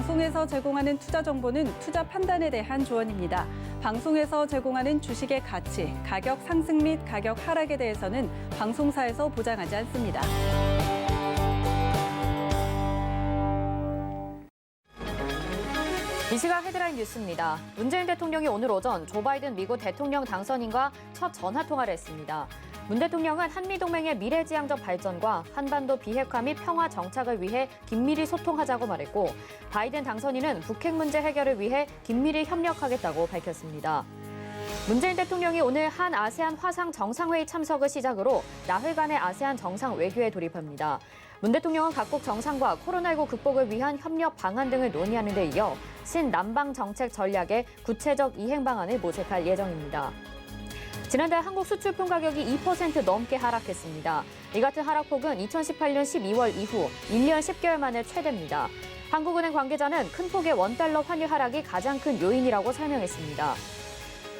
방송에서 제공하는 투자 정보는 투자 판단에 대한 조언입니다. 방송에서 제공하는 주식의 가치, 가격 상승 및 가격 하락에 대해서는 방송사에서 보장하지 않습니다. 이 시각 헤드라인 뉴스입니다. 문재인 대통령이 오늘 오전 조 바이든 미국 대통령 당선인과 첫 전화통화를 했습니다. 문 대통령은 한미동맹의 미래지향적 발전과 한반도 비핵화 및 평화 정착을 위해 긴밀히 소통하자고 말했고, 바이든 당선인은 북핵 문제 해결을 위해 긴밀히 협력하겠다고 밝혔습니다. 문재인 대통령이 오늘 한 아세안 화상 정상회의 참석을 시작으로 나흘간의 아세안 정상 외교에 돌입합니다. 문 대통령은 각국 정상과 코로나19 극복을 위한 협력 방안 등을 논의하는 데 이어 신남방 정책 전략의 구체적 이행 방안을 모색할 예정입니다. 지난달 한국 수출품 가격이 2% 넘게 하락했습니다. 이 같은 하락폭은 2018년 12월 이후 1년 10개월 만에 최대입니다. 한국은행 관계자는 큰 폭의 원달러 환율 하락이 가장 큰 요인이라고 설명했습니다.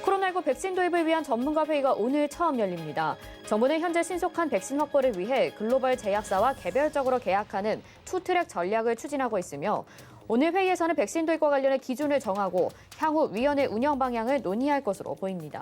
코로나19 백신 도입을 위한 전문가 회의가 오늘 처음 열립니다. 정부는 현재 신속한 백신 확보를 위해 글로벌 제약사와 개별적으로 계약하는 투트랙 전략을 추진하고 있으며, 오늘 회의에서는 백신 도입과 관련해 기준을 정하고 향후 위원회 운영 방향을 논의할 것으로 보입니다.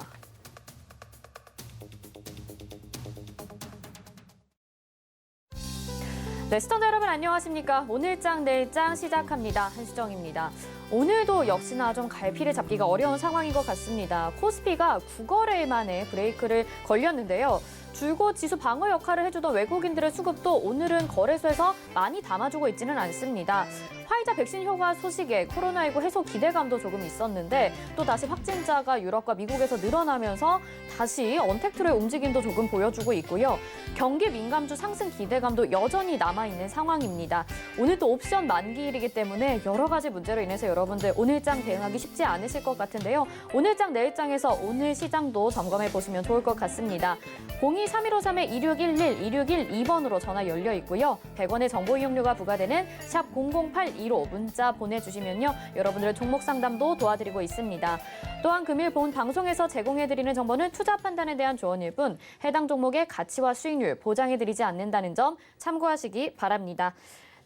네, 시청자 여러분 안녕하십니까? 오늘장 내일장 시작합니다. 한수정입니다. 오늘도 역시나 좀 갈피를 잡기가 어려운 상황인 것 같습니다. 코스피가 9거래일 만에 브레이크를 걸렸는데요. 줄곧 지수 방어 역할을 해주던 외국인들의 수급도 오늘은 거래소에서 많이 담아주고 있지는 않습니다. 화이자 백신 효과 소식에 코로나19 해소 기대감도 조금 있었는데 또 다시 확진자가 유럽과 미국에서 늘어나면서 다시 언택트의 움직임도 조금 보여주고 있고요. 경기 민감주 상승 기대감도 여전히 남아있는 상황입니다. 오늘 또 옵션 만기일이기 때문에 여러 가지 문제로 인해서 여러분들 오늘장 대응하기 쉽지 않으실 것 같은데요. 오늘장 내일장에서 오늘 시장도 점검해 보시면 좋을 것 같습니다. 02-3153-2611, 2612번으로 전화 열려 있고요. 100원의 정보 이용료가 부과되는 샵 0082로 문자 보내주시면요. 여러분들의 종목 상담도 도와드리고 있습니다. 또한 금일 본 방송에서 제공해드리는 정보는 투자 판단에 대한 조언일 뿐 해당 종목의 가치와 수익률 보장해드리지 않는다는 점 참고하시기 바랍니다.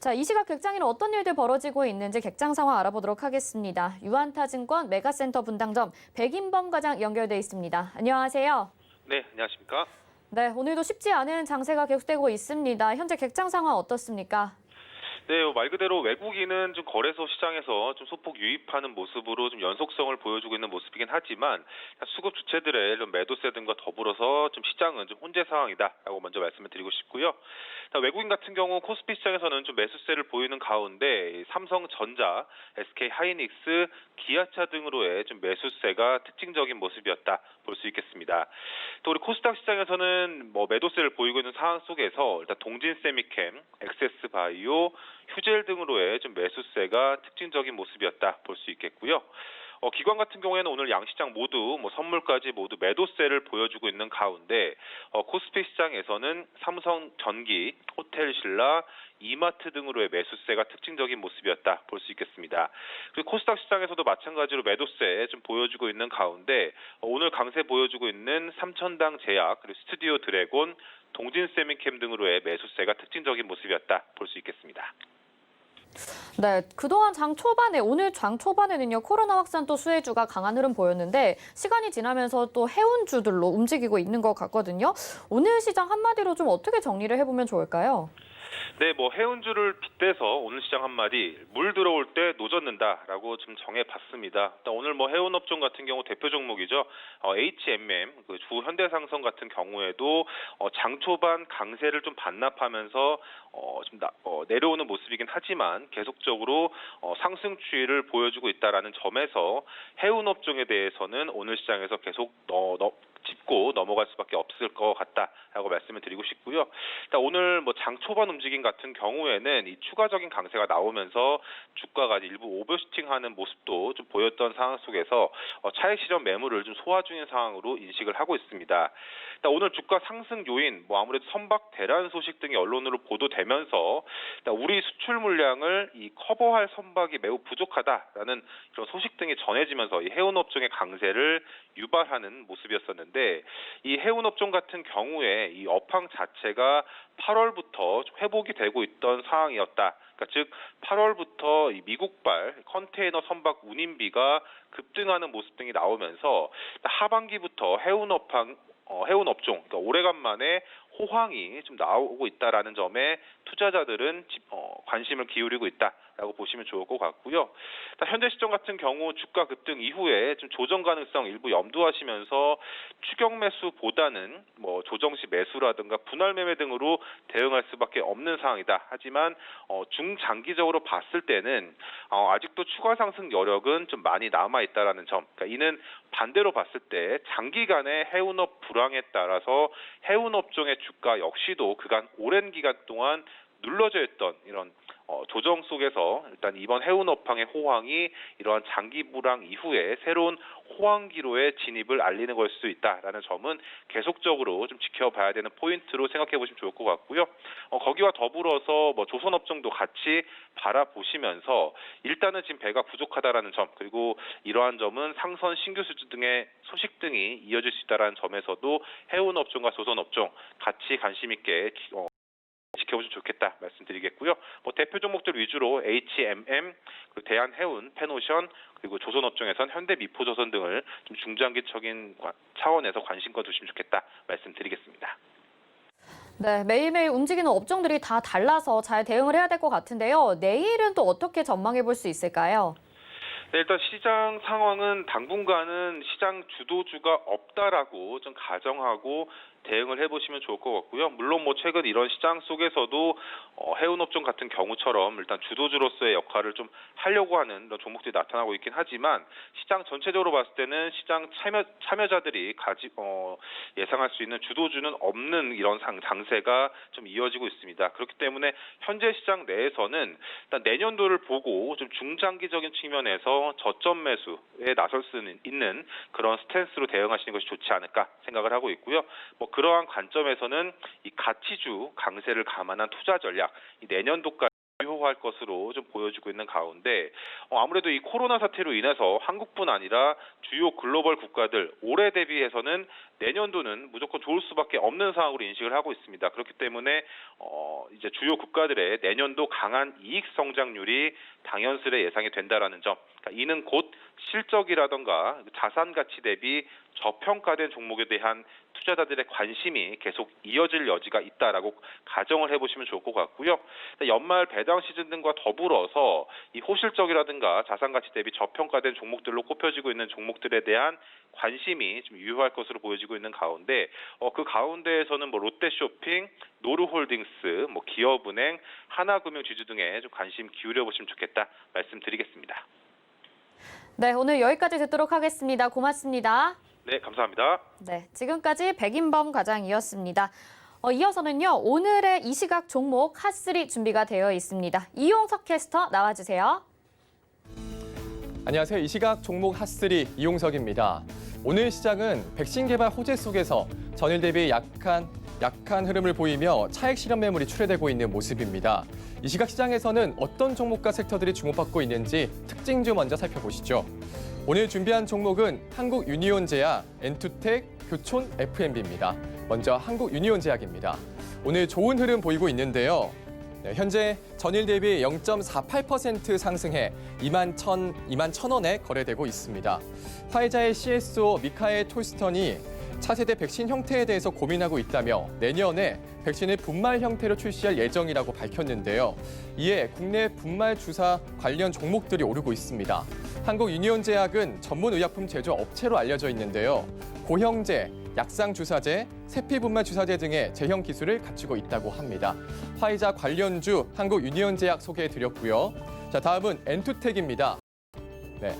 자, 이 시각 객장에는 어떤 일들 벌어지고 있는지 객장 상황 알아보도록 하겠습니다. 유한타증권 메가센터 분당점 백인범 과장 연결돼 있습니다. 안녕하세요. 네, 안녕하십니까? 네, 오늘도 쉽지 않은 장세가 계속되고 있습니다. 현재 객장 상황 어떻습니까? 네, 말 그대로 외국인은 좀 거래소 시장에서 좀 소폭 유입하는 모습으로 좀 연속성을 보여주고 있는 모습이긴 하지만 수급 주체들의 좀 매도세 등과 더불어서 좀 시장은 좀 혼재 상황이다라고 먼저 말씀을 드리고 싶고요. 외국인 같은 경우 코스피 시장에서는 좀 매수세를 보이는 가운데 삼성전자, SK하이닉스, 기아차 등으로의 좀 매수세가 특징적인 모습이었다 볼 수 있겠습니다. 또 우리 코스닥 시장에서는 매도세를 보이고 있는 상황 속에서 일단 동진세미캠, 엑세스바이오, 휴젤 등으로의 좀 매수세가 특징적인 모습이었다 볼 수 있겠고요. 기관 같은 경우에는 오늘 양시장 모두 선물까지 모두 매도세를 보여주고 있는 가운데 코스피 시장에서는 삼성전기, 호텔신라, 이마트 등으로의 매수세가 특징적인 모습이었다 볼 수 있겠습니다. 그리고 코스닥 시장에서도 마찬가지로 매도세 좀 보여주고 있는 가운데 오늘 강세 보여주고 있는 삼천당 제약, 그리고 스튜디오 드래곤, 동진세미캠 등으로의 매수세가 특징적인 모습이었다 볼 수 있겠습니다. 네, 그동안 오늘 장 초반에는요, 코로나 확산 또 수혜주가 강한 흐름 보였는데 시간이 지나면서 또 해운주들로 움직이고 있는 것 같거든요. 오늘 시장 한마디로 좀 어떻게 정리를 해보면 좋을까요? 네, 해운주를 빗대서 오늘 시장 한마디 물 들어올 때 노젓는다라고 좀 정해봤습니다. 오늘 해운업종 같은 경우 대표 종목이죠. HMM, 그 주 현대상선 같은 경우에도 장 초반 강세를 좀 반납하면서 좀 내려오는 모습이긴 하지만 계속적으로 상승 추이를 보여주고 있다라는 점에서 해운업종에 대해서는 오늘 시장에서 계속 짚고 넘어갈 수밖에 없을 것 같다라고 말씀을 드리고 싶고요. 오늘 장 초반 움직임 같은 경우에는 이 추가적인 강세가 나오면서 주가가 일부 오버슈팅하는 모습도 좀 보였던 상황 속에서 차익 실현 매물을 좀 소화 중인 상황으로 인식을 하고 있습니다. 오늘 주가 상승 요인 아무래도 선박 대란 소식 등이 언론으로 보도되면서 우리 수출 물량을 이 커버할 선박이 매우 부족하다라는 그런 소식 등이 전해지면서 이 해운업종의 강세를 유발하는 모습이었었는데. 가운데 이 해운업종 같은 경우에 이 업황 자체가 8월부터 회복이 되고 있던 상황이었다. 그러니까 즉 8월부터 이 미국발 컨테이너 선박 운임비가 급등하는 모습 등이 나오면서 하반기부터 해운업종, 그러니까 오래간만에 호황이 좀 나오고 있다라는 점에 투자자들은 관심을 기울이고 있다라고 보시면 좋을 것 같고요. 현재 시점 같은 경우 주가 급등 이후에 좀 조정 가능성 일부 염두하시면서 추격 매수보다는 뭐 조정 시 매수라든가 분할 매매 등으로 대응할 수밖에 없는 상황이다. 하지만 중장기적으로 봤을 때는 아직도 추가 상승 여력은 좀 많이 남아 있다라는 점. 그러니까 이는 반대로 봤을 때 장기간의 해운업 불황에 따라서 해운업종의 주가 역시도 그간 오랜 기간 동안 눌러져 있던 이런 조정 속에서 일단 이번 해운업황의 호황이 이러한 장기 불황 이후에 새로운 호황기로의 진입을 알리는 걸 수 있다라는 점은 계속적으로 좀 지켜봐야 되는 포인트로 생각해 보시면 좋을 것 같고요. 거기와 더불어서 뭐 조선업종도 같이 바라보시면서 일단은 지금 배가 부족하다라는 점, 그리고 이러한 점은 상선 신규 수주 등의 소식 등이 이어질 수 있다라는 점에서도 해운업종과 조선업종 같이 관심 있게 지켜보시면 좋겠다 말씀드리겠고요. 뭐 대표 종목들 위주로 HMM, 그리고 대한해운, 페노션, 그리고 조선업종에선 현대미포조선 등을 좀 중장기적인 차원에서 관심과 두시면 좋겠다 말씀드리겠습니다. 네, 매일매일 움직이는 업종들이 다 달라서 잘 대응을 해야 될 것 같은데요. 내일은 또 어떻게 전망해 볼 수 있을까요? 네, 일단 시장 상황은 당분간은 시장 주도주가 없다라고 좀 가정하고 대응을 해보시면 좋을 것 같고요. 물론 뭐 최근 이런 시장 속에서도 해운업종 같은 경우처럼 일단 주도주로서의 역할을 좀 하려고 하는 이런 종목들이 나타나고 있긴 하지만 시장 전체적으로 봤을 때는 시장 참여자들이 예상할 수 있는 주도주는 없는 이런 장세가 좀 이어지고 있습니다. 그렇기 때문에 현재 시장 내에서는 일단 내년도를 보고 좀 중장기적인 측면에서 저점 매수에 나설 수 있는 그런 스탠스로 대응하시는 것이 좋지 않을까 생각을 하고 있고요. 뭐 그러한 관점에서는 이 가치주 강세를 감안한 투자 전략, 이 내년도까지 유효할 것으로 좀 보여지고 있는 가운데 아무래도 이 코로나 사태로 인해서 한국뿐 아니라 주요 글로벌 국가들 올해 대비해서는 내년도는 무조건 좋을 수밖에 없는 상황으로 인식을 하고 있습니다. 그렇기 때문에 이제 주요 국가들의 내년도 강한 이익 성장률이 당연스레 예상이 된다라는 점. 그러니까 이는 곧 실적이라던가 자산 가치 대비 저평가된 종목에 대한 투자자들의 관심이 계속 이어질 여지가 있다라고 가정을 해보시면 좋을 것 같고요. 연말 배당 시즌 등과 더불어서 이 호실적이라든가 자산 가치 대비 저평가된 종목들로 꼽혀지고 있는 종목들에 대한 관심이 좀 유효할 것으로 보여지고 있는 가운데 그 가운데에서는 뭐 롯데쇼핑, 노루홀딩스, 뭐 기업은행, 하나금융 지주 등에 좀 관심 기울여 보시면 좋겠다 말씀드리겠습니다. 네, 오늘 여기까지 듣도록 하겠습니다. 고맙습니다. 네, 감사합니다. 네, 지금까지 백인범 과장이었습니다. 이어서는요, 오늘의 이 시각 종목 핫3 준비가 되어 있습니다. 이용석 캐스터 나와주세요. 안녕하세요. 이 시각 종목 핫3 이용석입니다. 오늘 시장은 백신 개발 호재 속에서 전일 대비 약한 흐름을 보이며 차익 실현 매물이 출회되고 있는 모습입니다. 이 시각 시장에서는 어떤 종목과 섹터들이 주목받고 있는지 특징주 먼저 살펴보시죠. 오늘 준비한 종목은 한국유니온제약, 엔투텍, 교촌 F&B입니다. 먼저 한국유니온제약입니다. 오늘 좋은 흐름 보이고 있는데요. 현재 전일 대비 0.48% 상승해 21,000원에 거래되고 있습니다. 화이자의 CSO 미카엘 톨스턴이 차세대 백신 형태에 대해서 고민하고 있다며 내년에 백신을 분말 형태로 출시할 예정이라고 밝혔는데요. 이에 국내 분말 주사 관련 종목들이 오르고 있습니다. 한국유니온제약은 전문 의약품 제조 업체로 알려져 있는데요. 고형제, 약상주사제, 세피분말 주사제 등의 제형 기술을 갖추고 있다고 합니다. 화이자 관련주 한국유니온제약 소개해드렸고요. 자, 다음은 엔투텍입니다. 네.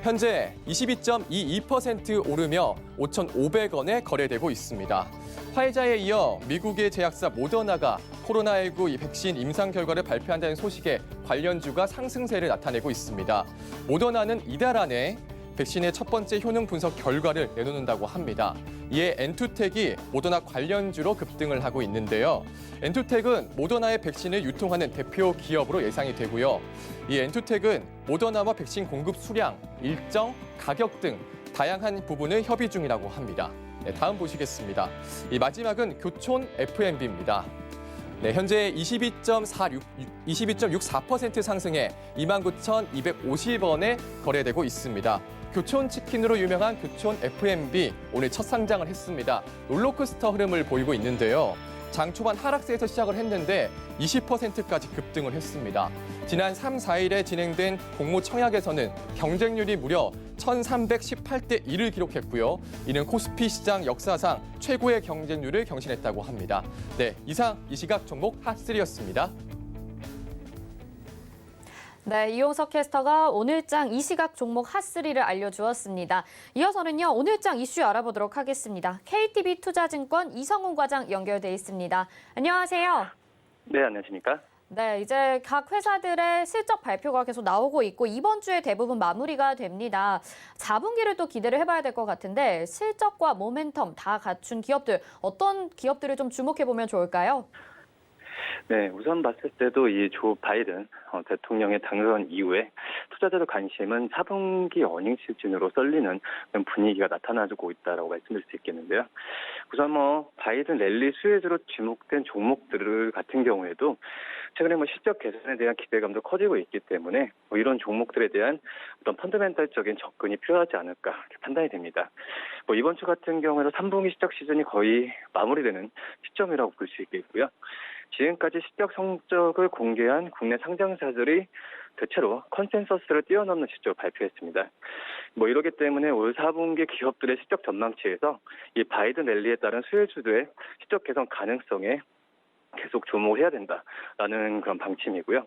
현재 22.22% 오르며 5,500원에 거래되고 있습니다. 화이자에 이어 미국의 제약사 모더나가 코로나19 백신 임상 결과를 발표한다는 소식에 관련주가 상승세를 나타내고 있습니다. 모더나는 이달 안에 백신의 첫 번째 효능 분석 결과를 내놓는다고 합니다. 이에 엔투텍이 모더나 관련주로 급등을 하고 있는데요. 엔투텍은 모더나의 백신을 유통하는 대표 기업으로 예상이 되고요. 이 엔투텍은 모더나와 백신 공급 수량, 일정, 가격 등 다양한 부분을 협의 중이라고 합니다. 네, 다음 보시겠습니다. 이 마지막은 교촌 F&B입니다. 네, 현재 22.64% 상승해 29,250원에 거래되고 있습니다. 교촌 치킨으로 유명한 교촌 F&B 오늘 첫 상장을 했습니다. 롤러코스터 흐름을 보이고 있는데요. 장 초반 하락세에서 시작을 했는데 20%까지 급등을 했습니다. 지난 3, 4일에 진행된 공모 청약에서는 경쟁률이 무려 1,318대 1을 기록했고요. 이는 코스피 시장 역사상 최고의 경쟁률을 경신했다고 합니다. 네, 이상 이 시각 종목 핫3였습니다. 네, 이용석 캐스터가 오늘장 이 시각 종목 핫3를 알려주었습니다. 이어서는요, 오늘장 이슈 알아보도록 하겠습니다. KTB 투자증권 이성훈 과장 연결돼 있습니다. 안녕하세요. 네, 안녕하십니까? 네, 이제 각 회사들의 실적 발표가 계속 나오고 있고 이번 주에 대부분 마무리가 됩니다. 4분기를 또 기대를 해봐야 될 것 같은데 실적과 모멘텀 다 갖춘 기업들, 어떤 기업들을 좀 주목해보면 좋을까요? 네, 우선 봤을 때도 이 조 바이든 대통령의 당선 이후에 투자자들 관심은 4분기 어닝 시즌으로 썰리는 그런 분위기가 나타나고 있다고 말씀드릴 수 있겠는데요. 우선 바이든 랠리 수혜주로 주목된 종목들 같은 경우에도 최근에 실적 개선에 대한 기대감도 커지고 있기 때문에 이런 종목들에 대한 어떤 펀더멘탈적인 접근이 필요하지 않을까 이렇게 판단이 됩니다. 이번 주 같은 경우에도 3분기 실적 시즌이 거의 마무리되는 시점이라고 볼 수 있겠고요. 지금까지 실적 성적을 공개한 국내 상장사들이 대체로 컨센서스를 뛰어넘는 실적을 발표했습니다. 이러기 때문에 올 4분기 기업들의 실적 전망치에서 이 바이든 랠리에 따른 수혜주들의 실적 개선 가능성에 계속 주목해야 된다라는 그런 방침이고요.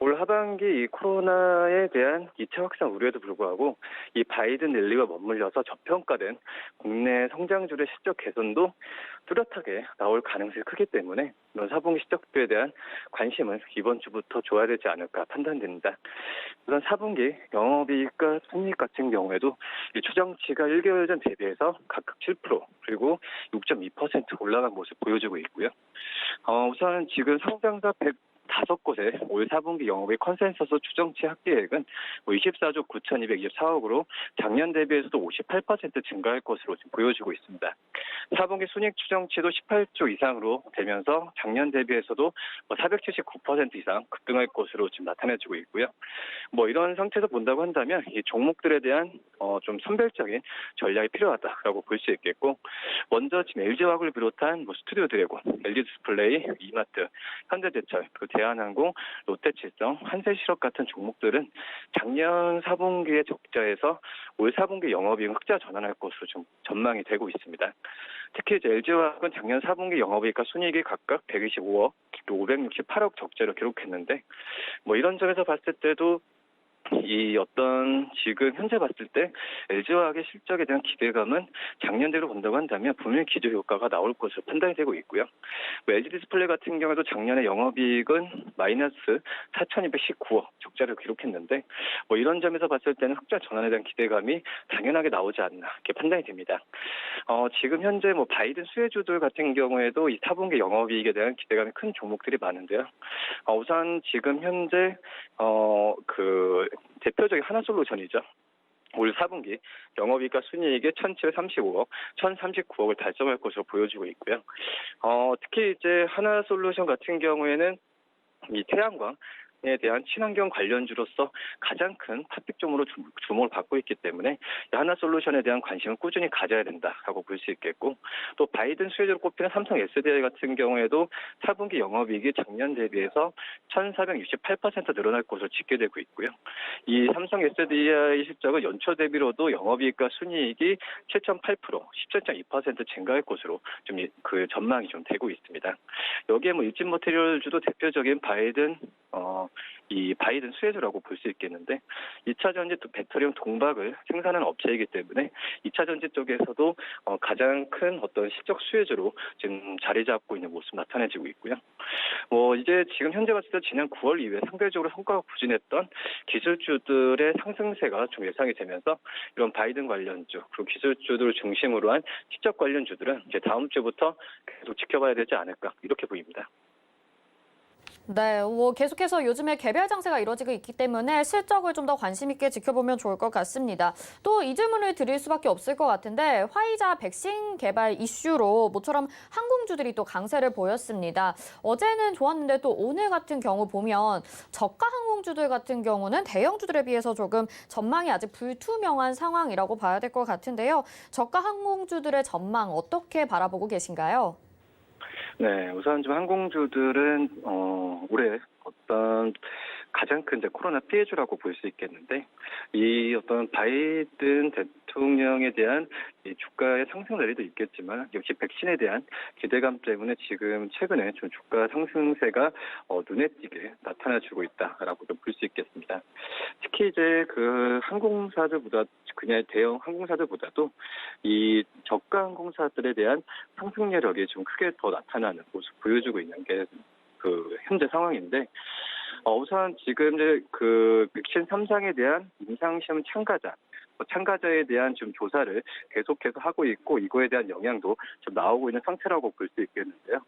올 하반기 이 코로나에 대한 2차 확산 우려에도 불구하고 이 바이든 랠리와 맞물려서 저평가된 국내 성장주의 실적 개선도 뚜렷하게 나올 가능성이 크기 때문에 이런 4분기 실적에 대한 관심은 이번 주부터 줘야 되지 않을까 판단됩니다. 우선 4분기 영업이익과 손익 같은 경우에도 이 추정치가 1개월 전 대비해서 각각 7% 그리고 6.2% 올라간 모습 보여주고 있고요. 우선 지금 상장사 5곳의 올 4분기 영업의 컨센서스 추정치 합계액은 24조 9,224억으로 작년 대비해서도 58% 증가할 것으로 지금 보여지고 있습니다. 4분기 순이익 추정치도 18조 이상으로 되면서 작년 대비해서도 479% 이상 급등할 것으로 지금 나타내지고 있고요. 이런 상태에서 본다고 한다면 이 종목들에 대한 좀 선별적인 전략이 필요하다라고 볼 수 있겠고, 먼저 지금 LG화학을 비롯한 스튜디오 드래곤, LG 디스플레이, 이마트, 현대제철, 그리고 대한항공, 롯데칠성, 한세실업 같은 종목들은 작년 4분기의 적자에서 올 4분기 영업이익 흑자 전환할 것으로 좀 전망이 되고 있습니다. 특히 이제 LG화학은 작년 4분기 영업이익과 순이익이 각각 125억, 그리고 568억 적자를 기록했는데 이런 점에서 봤을 때도 이 지금 현재 봤을 때 LG화학의 실적에 대한 기대감은 작년 대로 본다고 한다면 분명히 기저 효과가 나올 것으로 판단이 되고 있고요. LG 디스플레이 같은 경우에도 작년에 영업이익은 마이너스 4,219억 적자를 기록했는데 이런 점에서 봤을 때는 흑자 전환에 대한 기대감이 당연하게 나오지 않나 이렇게 판단이 됩니다. 지금 현재 바이든 수혜주들 같은 경우에도 이 4분기 영업이익에 대한 기대감이 큰 종목들이 많은데요. 우선 지금 현재 대표적인 하나솔루션이죠. 올 4분기 영업이익과 순이익이 1,735억, 1,039억을 달성할 것으로 보여지고 있고요. 특히 이제 하나솔루션 같은 경우에는 이 태양광 에 대한 친환경 관련주로서 가장 큰 탑픽종으로 주목을 받고 있기 때문에 하나솔루션에 대한 관심을 꾸준히 가져야 된다라고 볼 수 있겠고, 또 바이든 수혜주로 꼽히는 삼성 SDI 같은 경우에도 4분기 영업이익이 작년 대비해서 1,468% 늘어날 것으로 집계되고 있고요. 이 삼성 SDI 실적은 연초 대비로도 영업이익과 순이익이 7.8%, 17.2% 증가할 것으로 좀 그 전망이 좀 되고 있습니다. 여기에 일진모터리얼주도 대표적인 이 바이든 수혜주라고 볼 수 있겠는데, 2차 전지 또 배터리용 동박을 생산하는 업체이기 때문에 2차 전지 쪽에서도 가장 큰 어떤 실적 수혜주로 지금 자리 잡고 있는 모습 나타내지고 있고요. 이제 지금 현재 봤을 때 지난 9월 이후에 상대적으로 성과가 부진했던 기술주들의 상승세가 좀 예상이 되면서 이런 바이든 관련주 그리고 기술주들을 중심으로 한 실적 관련주들은 이제 다음 주부터 계속 지켜봐야 되지 않을까 이렇게 보입니다. 네, 계속해서 요즘에 개별 장세가 이뤄지고 있기 때문에 실적을 좀 더 관심 있게 지켜보면 좋을 것 같습니다. 또 이 질문을 드릴 수밖에 없을 것 같은데 화이자 백신 개발 이슈로 모처럼 항공주들이 또 강세를 보였습니다. 어제는 좋았는데 또 오늘 같은 경우 보면 저가 항공주들 같은 경우는 대형주들에 비해서 조금 전망이 아직 불투명한 상황이라고 봐야 될 것 같은데요. 저가 항공주들의 전망 어떻게 바라보고 계신가요? 네, 우선 좀 항공주들은 올해 어떤 가장 큰 이제 코로나 피해주라고 볼 수 있겠는데 이 어떤 바이든 대통령에 대한 이 주가의 상승 랠리도 있겠지만 역시 백신에 대한 기대감 때문에 지금 최근에 좀 주가 상승세가 눈에 띄게 나타나주고 있다라고 볼 수 있겠습니다. 특히 이제 그 항공사들보다 그냥 대형 항공사들보다도 이 저가 항공사들에 대한 상승 여력이 좀 크게 더 나타나는 모습 보여주고 있는 게 그 현재 상황인데 우선 지금 이제 그 백신 3상에 대한 임상시험 참가자에 대한 좀 조사를 계속해서 하고 있고 이거에 대한 영향도 좀 나오고 있는 상태라고 볼 수 있겠는데요.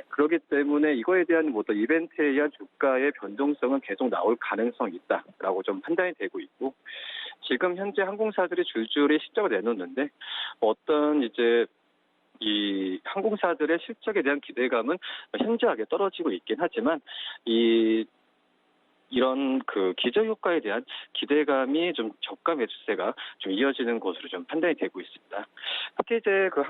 그렇기 때문에 이거에 대한 어떤 이벤트에 의한 주가의 변동성은 계속 나올 가능성이 있다라고 좀 판단이 되고 있고 지금 현재 항공사들이 줄줄이 실적을 내놓는데 어떤 이제 이 항공사들의 실적에 대한 기대감은 현저하게 떨어지고 있긴 하지만 이런 그 기저 효과에 대한 기대감이 좀 저가 매수세가 좀 이어지는 것으로 좀 판단이 되고 있습니다. 특히 이제 그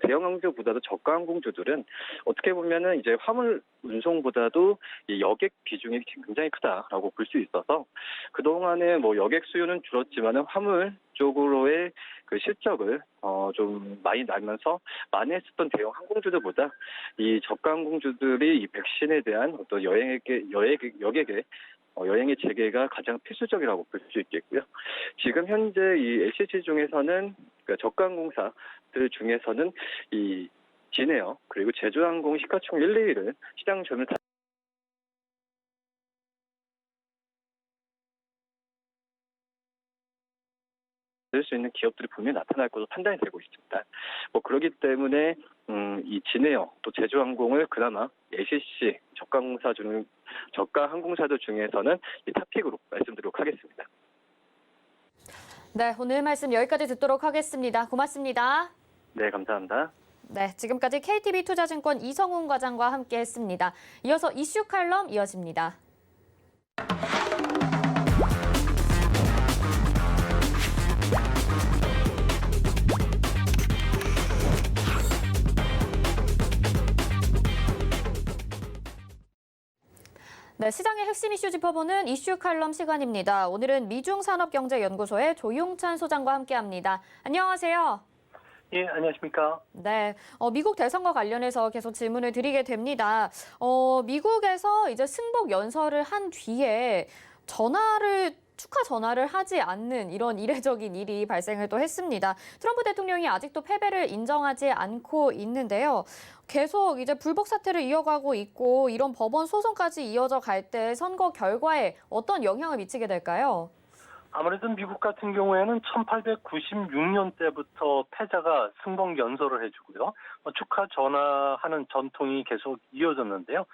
대형 항공주보다도 저가 항공주들은 어떻게 보면은 이제 화물 운송보다도 이 여객 비중이 굉장히 크다라고 볼 수 있어서 그동안에 뭐 여객 수요는 줄었지만은 화물 쪽으로의 그 실적을 좀 많이 나면서 만회했었던 대형 항공주들보다 이 저가 항공주들이 이 백신에 대한 어떤 여행의 재개가 가장 필수적이라고 볼 수 있겠고요. 지금 현재 이 LCC 중에서는 그러니까 저가 항공사들 중에서는 이 진에어 그리고 제주항공 시가총 1, 2위를 시장 점유율 수 있는 기업들이 분명히 나타날 것으로 판단이 되고 있습니다. 뭐 그렇기 때문에 이 진에어 또 제주항공을 그나마 LCC 저가 항공사들 중에서는 이 탑픽으로 말씀드리도록 하겠습니다. 네, 오늘 말씀 여기까지 듣도록 하겠습니다. 고맙습니다. 네, 감사합니다. 네, 지금까지 KTB 투자증권 이성훈 과장과 함께했습니다. 이어서 이슈 칼럼 이어집니다. 네, 시장의 핵심 이슈 짚어보는 이슈 칼럼 시간입니다. 오늘은 미중산업경제연구소의 조용찬 소장과 함께합니다. 안녕하세요. 예, 안녕하십니까. 네, 미국 대선과 관련해서 계속 질문을 드리게 됩니다. 미국에서 이제 승복 연설을 한 뒤에 축하 전화를 하지 않는 이런 이례적인 일이 발생을 또 했습니다. 트럼프 대통령이 아직도 패배를 인정하지 않고 있는데요. 계속 이제 불복 사태를 이어가고 있고 이런 법원 소송까지 이어져 갈 때 선거 결과에 어떤 영향을 미치게 될까요? 아무래도 미국 같은 경우에는 1896년 때부터 패자가 승복 연설을 해주고요. 축하 전화하는 전통이 계속 이어졌는데요.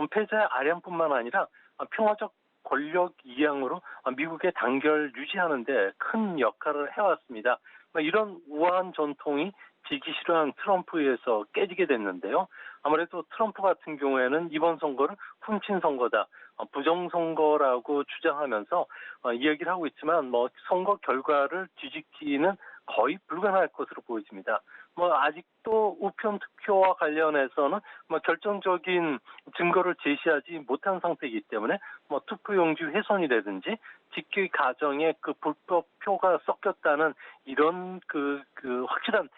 패자의 아량뿐만 아니라 평화적 권력 이양으로 미국의 단결 유지하는 데 큰 역할을 해왔습니다. 이런 우아한 전통이 지기 싫어한 트럼프에 의해서 깨지게 됐는데요. 아무래도 트럼프 같은 경우에는 이번 선거를 훔친 선거다, 부정선거라고 주장하면서 이야기를 하고 있지만 선거 결과를 뒤집기는 거의 불가능할 것으로 보여집니다. 아직도 우편 투표와 관련해서는 결정적인 증거를 제시하지 못한 상태이기 때문에 투표용지 훼손이라든지 집계 과정에 그 불법 표가 섞였다는 이런 그 확실한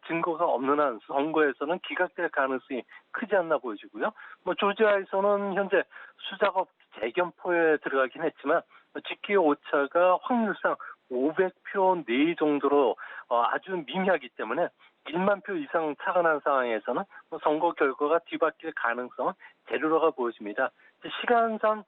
증거가 없는 한 선거에서는 기각될 가능성이 크지 않나 보여지고요. 조지아에서는 현재 수작업 재견포에 들어가긴 했지만 집계 오차가 확률상 500표 내외 정도로 아주 미미하기 때문에 1만 표 이상 차가 난 상황에서는 선거 결과가 뒤바뀔 가능성은 제로라고 보여집니다. 시간상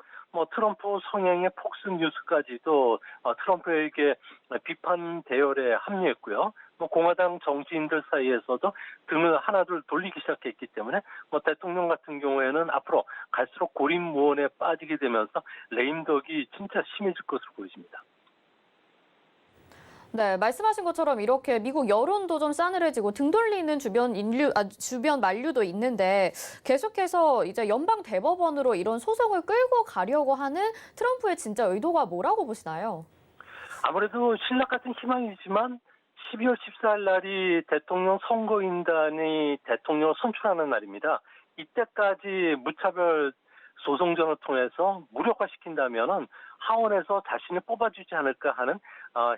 트럼프 성향의 폭스 뉴스까지도 트럼프에게 비판 대열에 합류했고요. 공화당 정치인들 사이에서도 등을 하나둘 돌리기 시작했기 때문에 대통령 같은 경우에는 앞으로 갈수록 고립무원에 빠지게 되면서 레임덕이 진짜 심해질 것으로 보여집니다. 네, 말씀하신 것처럼 이렇게 미국 여론도 좀 싸늘해지고 등 돌리는 주변 만류도 있는데 계속해서 이제 연방 대법원으로 이런 소송을 끌고 가려고 하는 트럼프의 진짜 의도가 뭐라고 보시나요? 아무래도 신락 같은 희망이지만 12월 14일 날이 대통령 선거인단이 대통령을 선출하는 날입니다. 이때까지 무차별 소송전을 통해서 무력화시킨다면은 하원에서 자신을 뽑아주지 않을까 하는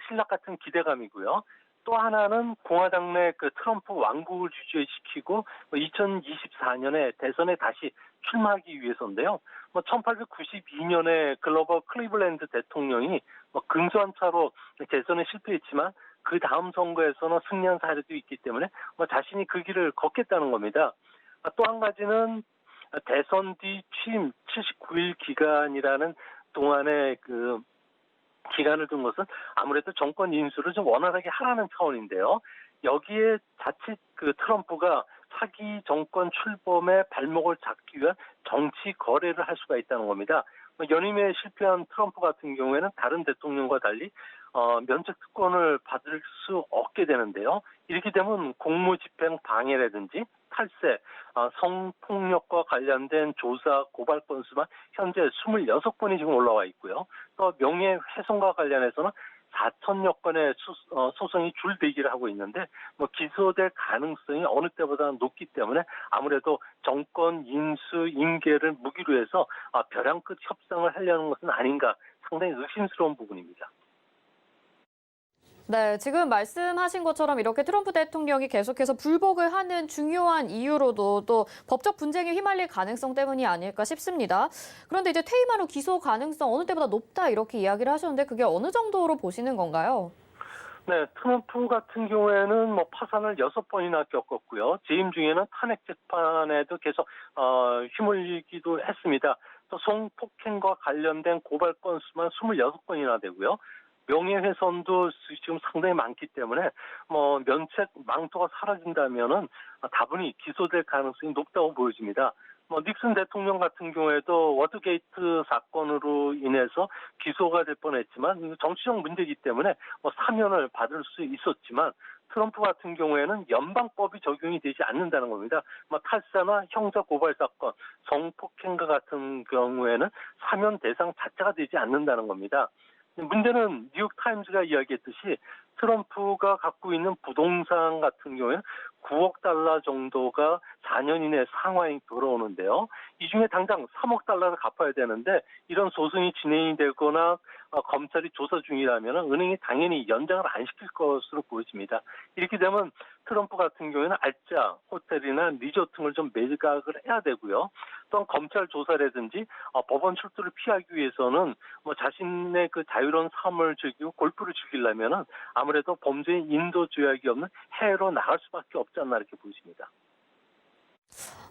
신락 같은 기대감이고요. 또 하나는 공화당 내 그 트럼프 왕국을 유지시키고 2024년에 대선에 다시 출마하기 위해서인데요. 1892년에 글로버 클리블랜드 대통령이 근소한 차로 대선에 실패했지만 그 다음 선거에서는 승리한 사례도 있기 때문에 자신이 그 길을 걷겠다는 겁니다. 또 한 가지는 대선 뒤 취임 79일 기간이라는 동안의 그 기간을 둔 것은 아무래도 정권 인수를 좀 원활하게 하라는 차원인데요. 여기에 자칫 그 트럼프가 차기 정권 출범에 발목을 잡기 위한 정치 거래를 할 수가 있다는 겁니다. 연임에 실패한 트럼프 같은 경우에는 다른 대통령과 달리 면책 특권을 받을 수 없게 되는데요. 이렇게 되면 공무집행 방해라든지 탈세, 성폭력과 관련된 조사 고발 건수만 현재 26건이 지금 올라와 있고요. 또 명예훼손과 관련해서는 4천여 건의 소송이 줄대기를 하고 있는데 기소될 가능성이 어느 때보다 높기 때문에 아무래도 정권 인수 인계를 무기로 해서 벼랑 끝 협상을 하려는 것은 아닌가 상당히 의심스러운 부분입니다. 네, 지금 말씀하신 것처럼 이렇게 트럼프 대통령이 계속해서 불복을 하는 중요한 이유로도 또 법적 분쟁에 휘말릴 가능성 때문이 아닐까 싶습니다. 그런데 이제 퇴임한 후 기소 가능성 어느 때보다 높다 이렇게 이야기를 하셨는데 그게 어느 정도로 보시는 건가요? 네, 트럼프 같은 경우에는 파산을 6번이나 겪었고요. 재임 중에는 탄핵 재판에도 계속 휘말리기도 했습니다. 또 성폭행과 관련된 고발 건수만 26건이나 되고요. 명예훼손도 지금 상당히 많기 때문에 면책 망토가 사라진다면은 다분히 기소될 가능성이 높다고 보여집니다. 닉슨 대통령 같은 경우에도 워터게이트 사건으로 인해서 기소가 될 뻔했지만 정치적 문제이기 때문에 사면을 받을 수 있었지만 트럼프 같은 경우에는 연방법이 적용이 되지 않는다는 겁니다. 탈세나 형사 고발 사건, 성폭행과 같은 경우에는 사면 대상 자체가 되지 않는다는 겁니다. 문제는 뉴욕타임즈가 이야기했듯이 트럼프가 갖고 있는 부동산 같은 경우에는 9억 달러 정도가 4년 이내 상환이 돌아오는데요. 이 중에 당장 3억 달러를 갚아야 되는데 이런 소송이 진행이 되거나 검찰이 조사 중이라면 은행이 당연히 연장을 안 시킬 것으로 보여집니다. 이렇게 되면 트럼프 같은 경우에는 알짜 호텔이나 리조트 등을 좀 매각을 해야 되고요. 또한 검찰 조사라든지 법원 출두를 피하기 위해서는 자신의 그 자유로운 삶을 즐기고 골프를 즐기려면은 아무래도 범죄의 인도 조약이 없는 해외로 나갈 수밖에 없지 않나 이렇게 보입니다.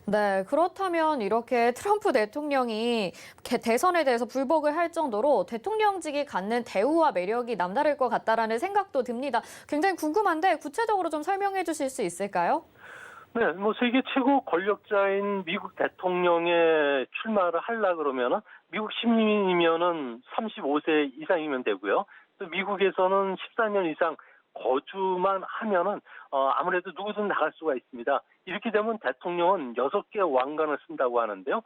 네, 그렇다면 이렇게 트럼프 대통령이 대선에 대해서 불복을 할 정도로 대통령직이 갖는 대우와 매력이 남다를 것 같다라는 생각도 듭니다. 굉장히 궁금한데 구체적으로 좀 설명해 주실 수 있을까요? 네, 세계 최고 권력자인 미국 대통령에 출마를 하려 그러면은 미국 시민이면은 35세 이상이면 되고요. 또 미국에서는 14년 이상 거주만 하면은 아무래도 누구든 나갈 수가 있습니다. 이렇게 되면 대통령은 6개 왕관을 쓴다고 하는데요.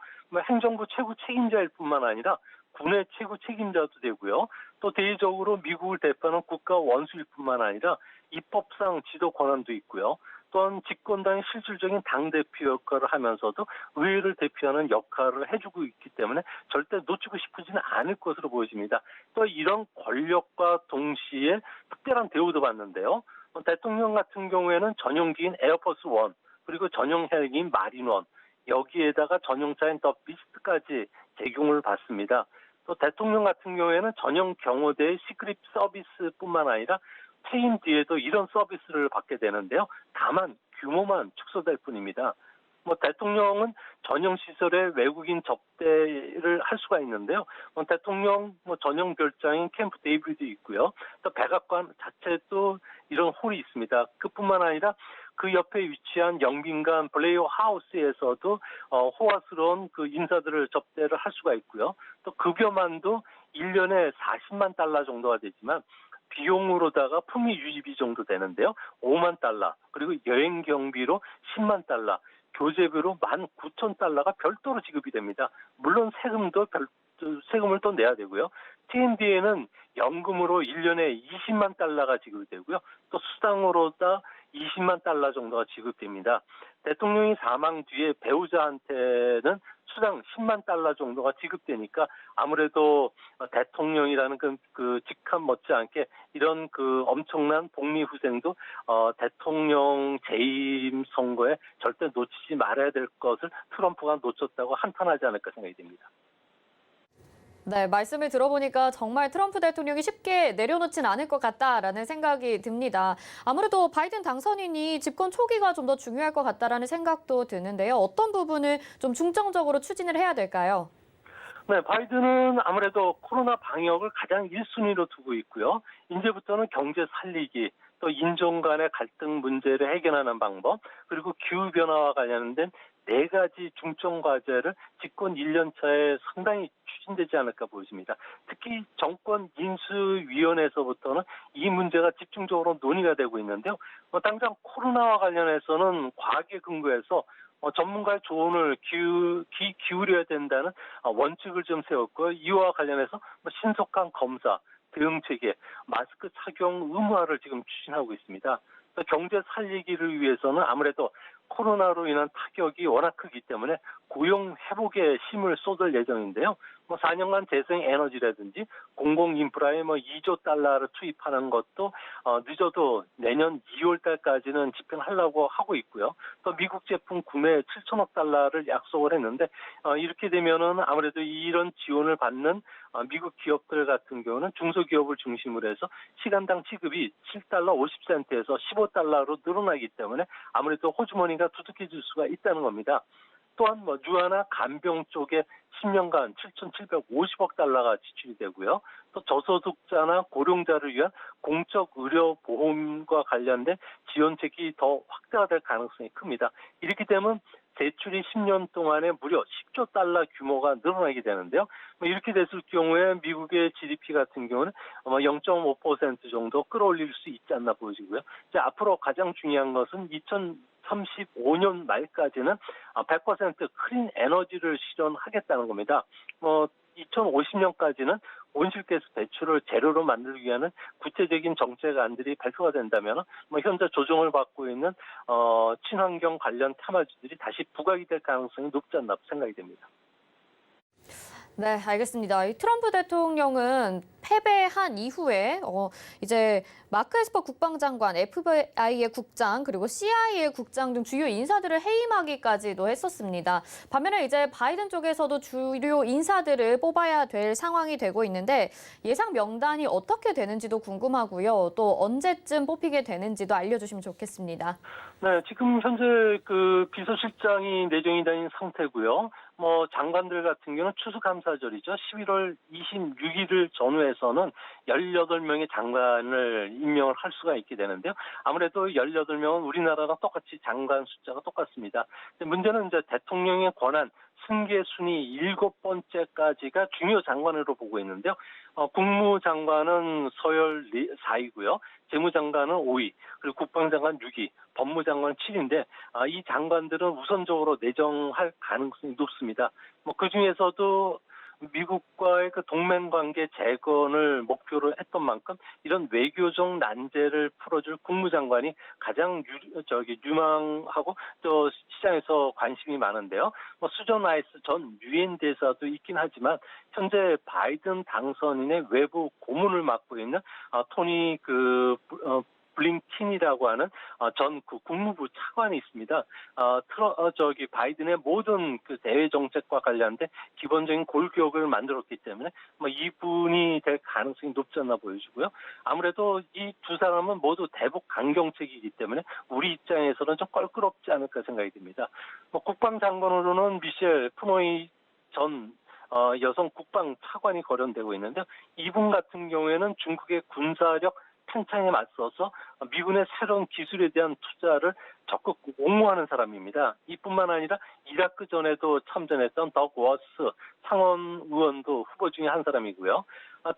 행정부 최고 책임자일 뿐만 아니라 군의 최고 책임자도 되고요. 또 대외적으로 미국을 대표하는 국가 원수일 뿐만 아니라 입법상 지도 권한도 있고요. 또한 집권당의 실질적인 당대표 역할을 하면서도 의회를 대표하는 역할을 해주고 있기 때문에 절대 놓치고 싶지는 않을 것으로 보여집니다. 또 이런 권력과 동시에 특별한 대우도 받는데요. 대통령 같은 경우에는 전용기인 에어포스 원 그리고 전용 헬기인 마린 원 여기에다가 전용차인 더 비스트까지 제공을 받습니다. 또 대통령 같은 경우에는 전용 경호대의 시크릿 서비스뿐만 아니라 퇴임 뒤에도 이런 서비스를 받게 되는데요. 다만 규모만 축소될 뿐입니다. 뭐 대통령은 전용 시설에 외국인 접대를 할 수가 있는데요. 대통령 전용 별장인 캠프 데이비드 있고요. 또 백악관 자체도 이런 홀이 있습니다. 그뿐만 아니라 그 옆에 위치한 영빈관 블레이어 하우스에서도 호화스러운 그 인사들을 접대를 할 수가 있고요. 또 급여만도 1년에 40만 달러 정도가 되지만 비용으로다가 품위 유지비 정도 되는데요. 5만 달러, 그리고 여행 경비로 10만 달러, 교재비로 19,000달러가 별도로 지급이 됩니다. 물론 세금을 또 내야 되고요. T&D에는 연금으로 1년에 20만 달러가 지급이 되고요. 또 수당으로다 20만 달러 정도가 지급됩니다. 대통령이 사망 뒤에 배우자한테는 수당 10만 달러 정도가 지급되니까 아무래도 대통령이라는 그 직함 못지않게 이런 그 엄청난 복리 후생도 대통령 재임 선거에 절대 놓치지 말아야 될 것을 트럼프가 놓쳤다고 한탄하지 않을까 생각이 됩니다. 네, 말씀을 들어보니까 정말 트럼프 대통령이 쉽게 내려놓진 않을 것 같다라는 생각이 듭니다. 아무래도 바이든 당선인이 집권 초기가 좀 더 중요할 것 같다라는 생각도 드는데요. 어떤 부분을 좀 중점적으로 추진을 해야 될까요? 네, 바이든은 아무래도 코로나 방역을 가장 1순위로 두고 있고요. 이제부터는 경제 살리기, 또 인종 간의 갈등 문제를 해결하는 방법, 그리고 기후변화와 관련된 4가지 중점 과제를 집권 1년 차에 상당히 추진되지 않을까 보입니다. 특히 정권 인수위원회에서부터는 이 문제가 집중적으로 논의가 되고 있는데요. 당장 코로나와 관련해서는 과학에 근거해서 전문가의 조언을 기울여야 된다는 원칙을 좀 세웠고요. 이와 관련해서 신속한 검사, 대응체계, 마스크 착용 의무화를 지금 추진하고 있습니다. 경제 살리기를 위해서는 아무래도 코로나로 인한 타격이 워낙 크기 때문에 고용 회복에 힘을 쏟을 예정인데요. 4년간 재생 에너지라든지 공공 인프라에 2조 달러를 투입하는 것도 늦어도 내년 2월 달까지는 집행하려고 하고 있고요. 또 미국 제품 구매에 7천억 달러를 약속을 했는데 이렇게 되면은 아무래도 이런 지원을 받는 미국 기업들 같은 경우는 중소기업을 중심으로 해서 시간당 지급이 7달러 50센트에서 15달러로 늘어나기 때문에 아무래도 호주머니가 두둑해질 수가 있다는 겁니다. 또한 유아나 간병 쪽에 10년간 7,750억 달러가 지출이 되고요. 또 저소득자나 고령자를 위한 공적 의료 보험과 관련된 지원책이 더 확대가 될 가능성이 큽니다. 이렇게 되면 대출이 10년 동안에 무려 10조 달러 규모가 늘어나게 되는데요. 이렇게 됐을 경우에 미국의 GDP 같은 경우는 아마 0.5% 정도 끌어올릴 수 있지 않나 보여지고요. 이제 앞으로 가장 중요한 것은 2035년 말까지는 100% 클린 에너지를 실현하겠다는 겁니다. 2050년까지는 온실가스 배출을 제로로 만들기 위한 구체적인 정책안들이 발표가 된다면 현재 조정을 받고 있는 친환경 관련 테마주들이 다시 부각이 될 가능성이 높지 않나 생각이 됩니다. 네, 알겠습니다. 이 트럼프 대통령은 패배한 이후에 이제 마크 에스퍼 국방장관, FBI의 국장, 그리고 CIA의 국장 등 주요 인사들을 해임하기까지도 했었습니다. 반면에 이제 바이든 쪽에서도 주요 인사들을 뽑아야 될 상황이 되고 있는데 예상 명단이 어떻게 되는지도 궁금하고요. 또 언제쯤 뽑히게 되는지도 알려주시면 좋겠습니다. 네, 지금 현재 그 비서실장이 내정이 된 상태고요. 장관들 같은 경우는 추수감사절이죠. 11월 26일을 전후해서는 18명의 장관을 임명을 할 수가 있게 되는데요. 아무래도 18명은 우리나라랑 똑같이 장관 숫자가 똑같습니다. 문제는 이제 대통령의 권한 승계 순위 7번째까지가 중요 장관으로 보고 있는데요. 국무장관은 서열 4위고요. 재무장관은 5위, 그리고 국방장관 6위, 법무장관 7위인데 이 장관들은 우선적으로 내정할 가능성이 높습니다. 그중에서도 미국과의 그 동맹관계 재건을 목표로 했던 만큼 이런 외교적 난제를 풀어줄 국무장관이 가장 유망하고 또 시장에서 관심이 많은데요. 수전 라이스 전 유엔 대사도 있긴 하지만 현재 바이든 당선인의 외부 고문을 맡고 있는 토니 블링킨이라고 하는 전 국무부 차관이 있습니다. 바이든의 모든 그 대외 정책과 관련된 기본적인 골격을 만들었기 때문에 이분이 될 가능성이 높지 않나 보여지고요. 아무래도 이 두 사람은 모두 대북 강경책이기 때문에 우리 입장에서는 좀 껄끄럽지 않을까 생각이 듭니다. 국방장관으로는 미셸 푸노이 전 여성 국방 차관이 거론되고 있는데 이분 같은 경우에는 중국의 군사력 팽창에 맞서서 미군의 새로운 기술에 대한 투자를 적극 옹호하는 사람입니다. 이뿐만 아니라 이라크 전에도 참전했던 덕 워스 상원 의원도 후보 중에 한 사람이고요.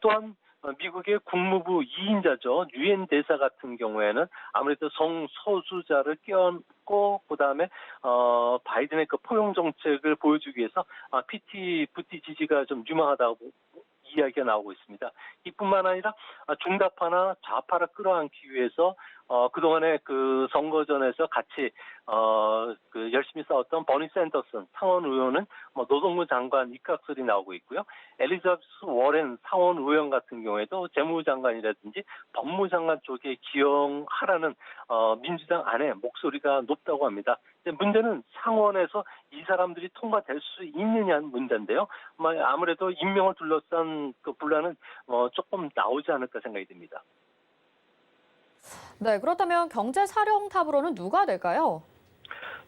또한 미국의 국무부 2인자죠. 유엔 대사 같은 경우에는 아무래도 성소수자를 껴안고 그다음에 바이든의 그 포용 정책을 보여주기 위해서 부티지지가 좀 유망하다고 이야기가 나오고 있습니다. 이뿐만 아니라 중다파나 좌파를 끌어안기 위해서 그동안에 그 선거전에서 같이 열심히 싸웠던 버니 샌더슨 상원 의원은 노동부 장관 입각설이 나오고 있고요. 엘리자베스 워렌 상원 의원 같은 경우에도 재무장관이라든지 법무장관 쪽에 기용하라는 민주당 안에 목소리가 높다고 합니다. 문제는 상원에서 이 사람들이 통과될 수 있느냐는 문제인데요. 아무래도 임명을 둘러싼 그 분란은 조금 나오지 않을까 생각이 듭니다. 네, 그렇다면 경제사령탑으로는 누가 될까요?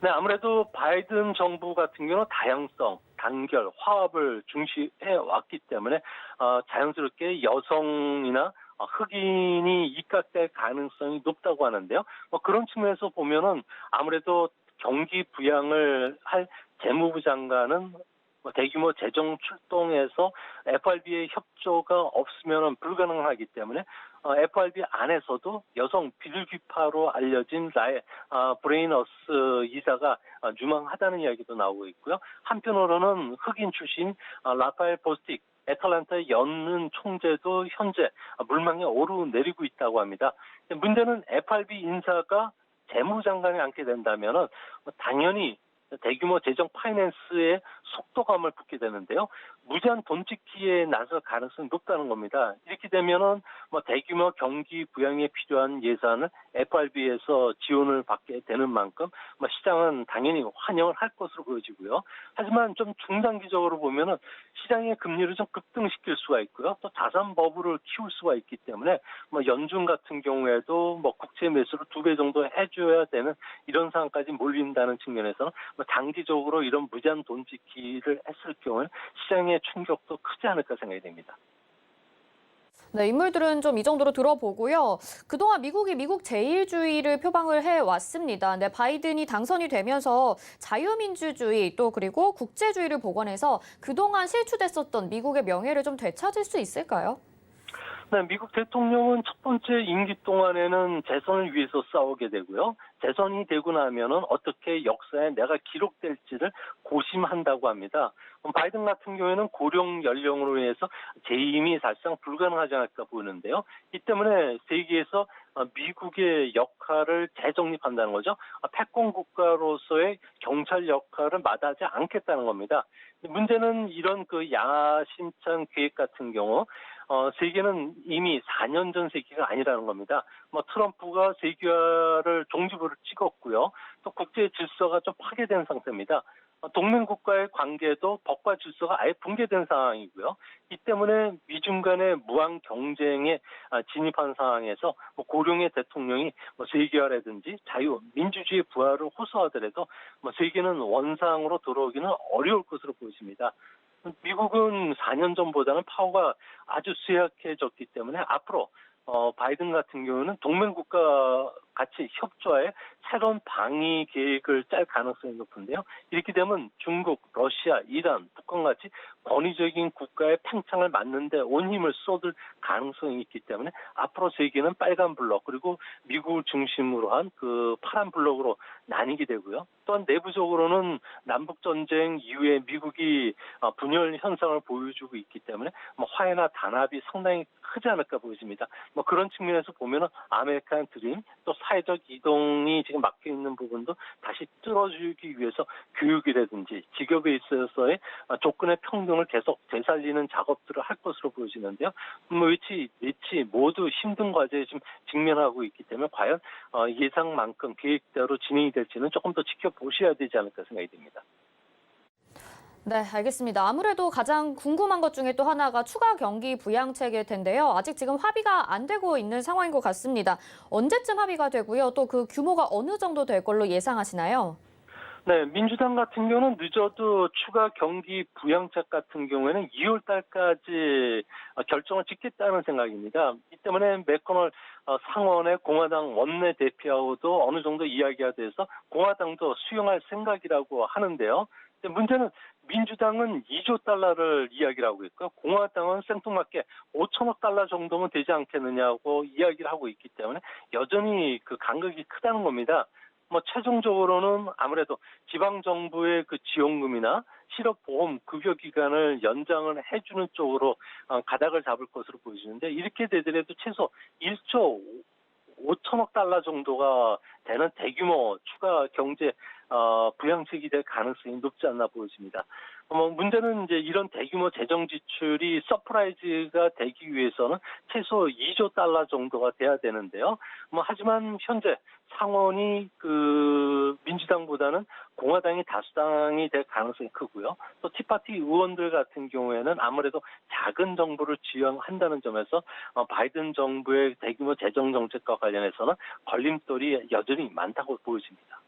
네, 아무래도 바이든 정부 같은 경우는 다양성, 단결, 화합을 중시해 왔기 때문에 자연스럽게 여성이나 흑인이 입각될 가능성이 높다고 하는데요. 그런 측면에서 보면은 아무래도 경기 부양을 할 재무부 장관은 대규모 재정 출동에서 FRB의 협조가 없으면 불가능하기 때문에 FRB 안에서도 여성 비둘기파로 알려진 브레이너스 이사가 유망하다는 이야기도 나오고 있고요. 한편으로는 흑인 출신 라파엘 보스틱 애틀랜타 연은 총재도 현재 물망에 오르내리고 있다고 합니다. 문제는 FRB 인사가 재무장관에 앉게 된다면 당연히 대규모 재정 파이낸스에 속도감을 붙게 되는데요. 무제한 돈 찍기에 나설 가능성이 높다는 겁니다. 이렇게 되면은 대규모 경기 부양에 필요한 예산을 FRB에서 지원을 받게 되는 만큼 시장은 당연히 환영을 할 것으로 보여지고요. 하지만 좀 중장기적으로 보면은 시장의 금리를 좀 급등시킬 수가 있고요. 또 자산 버블을 키울 수가 있기 때문에 연준 같은 경우에도 국채 매수를 2배 정도 해줘야 되는 이런 상황까지 몰린다는 측면에서는 장기적으로 이런 무제한 돈 찍기를 했을 경우는 시장의 충격도 크지 않을까 생각이 됩니다. 네, 인물들은 좀 이 정도로 들어보고요. 그동안 미국이 미국 제일주의를 표방을 해왔습니다. 네, 바이든이 당선이 되면서 자유민주주의 또 그리고 국제주의를 복원해서 그동안 실추됐었던 미국의 명예를 좀 되찾을 수 있을까요? 네, 미국 대통령은 첫 번째 임기 동안에는 재선을 위해서 싸우게 되고요. 재선이 되고 나면은 어떻게 역사에 내가 기록될지를 고심한다고 합니다. 바이든 같은 경우에는 고령 연령으로 인해서 재임이 사실상 불가능하지 않을까 보이는데요. 이 때문에 세계에서 미국의 역할을 재정립한다는 거죠. 패권 국가로서의 경찰 역할을 마다하지 않겠다는 겁니다. 문제는 이런 그 야심찬 계획 같은 경우 세계는 이미 4년 전 세계가 아니라는 겁니다. 트럼프가 세계화를 종지부를 찍었고요. 또 국제 질서가 좀 파괴된 상태입니다. 동맹 국가의 관계도 법과 질서가 아예 붕괴된 상황이고요. 이 때문에 미중 간의 무한 경쟁에 진입한 상황에서 고령의 대통령이 세계화라든지 자유, 민주주의 부활을 호소하더라도 세계는 원상으로 돌아오기는 어려울 것으로 보입니다. 미국은 4년 전보다는 파워가 아주 쇠약해졌기 때문에 앞으로 바이든 같은 경우는 동맹국가 같이 협조하에 새로운 방위 계획을 짤 가능성이 높은데요. 이렇게 되면 중국, 러시아, 이란, 북한 같이 권위적인 국가의 팽창을 막는데 온 힘을 쏟을 가능성이 있기 때문에 앞으로 세계는 빨간 블록 그리고 미국을 중심으로 한 그 파란 블록으로 나뉘게 되고요. 또한 내부적으로는 남북전쟁 이후에 미국이 분열 현상을 보여주고 있기 때문에 화해나 단합이 상당히 크지 않을까 보여집니다. 그런 측면에서 보면은 아메리칸 드림 또 사회적 이동이 지금 막혀 있는 부분도 다시 뚫어주기 위해서 교육이라든지 직업에 있어서의 조건의 평등을 계속 되살리는 작업들을 할 것으로 보여지는데요. 외치 모두 힘든 과제에 지금 직면하고 있기 때문에 과연 예상만큼 계획대로 진행이 될지는 조금 더 지켜보셔야 되지 않을까 생각이 듭니다. 네, 알겠습니다. 아무래도 가장 궁금한 것 중에 또 하나가 추가 경기 부양책일 텐데요. 아직 지금 합의가 안 되고 있는 상황인 것 같습니다. 언제쯤 합의가 되고요? 또 그 규모가 어느 정도 될 걸로 예상하시나요? 네, 민주당 같은 경우는 늦어도 추가 경기 부양책 같은 경우에는 2월 달까지 결정을 짓겠다는 생각입니다. 이 때문에 맥커널 상원의 공화당 원내대표하고도 어느 정도 이야기가 돼서 공화당도 수용할 생각이라고 하는데요. 문제는 민주당은 2조 달러를 이야기를 하고 있고 공화당은 생뚱맞게 5천억 달러 정도면 되지 않겠느냐고 이야기를 하고 있기 때문에 여전히 그 간극이 크다는 겁니다. 최종적으로는 아무래도 지방정부의 그 지원금이나 실업보험 급여 기간을 연장을 해주는 쪽으로 가닥을 잡을 것으로 보여지는데 이렇게 되더라도 최소 1조 5천억 달러 정도가 되는 대규모 추가 경제 부양책이 될 가능성이 높지 않나 보여집니다. 문제는 이제 이런 대규모 재정 지출이 서프라이즈가 되기 위해서는 최소 2조 달러 정도가 돼야 되는데요. 하지만 현재 상원이 그 민주당보다는 공화당이 다수당이 될 가능성이 크고요. 또 티파티 의원들 같은 경우에는 아무래도 작은 정부를 지원한다는 점에서 바이든 정부의 대규모 재정 정책과 관련해서는 걸림돌이 여전히 많다고 보여집니다.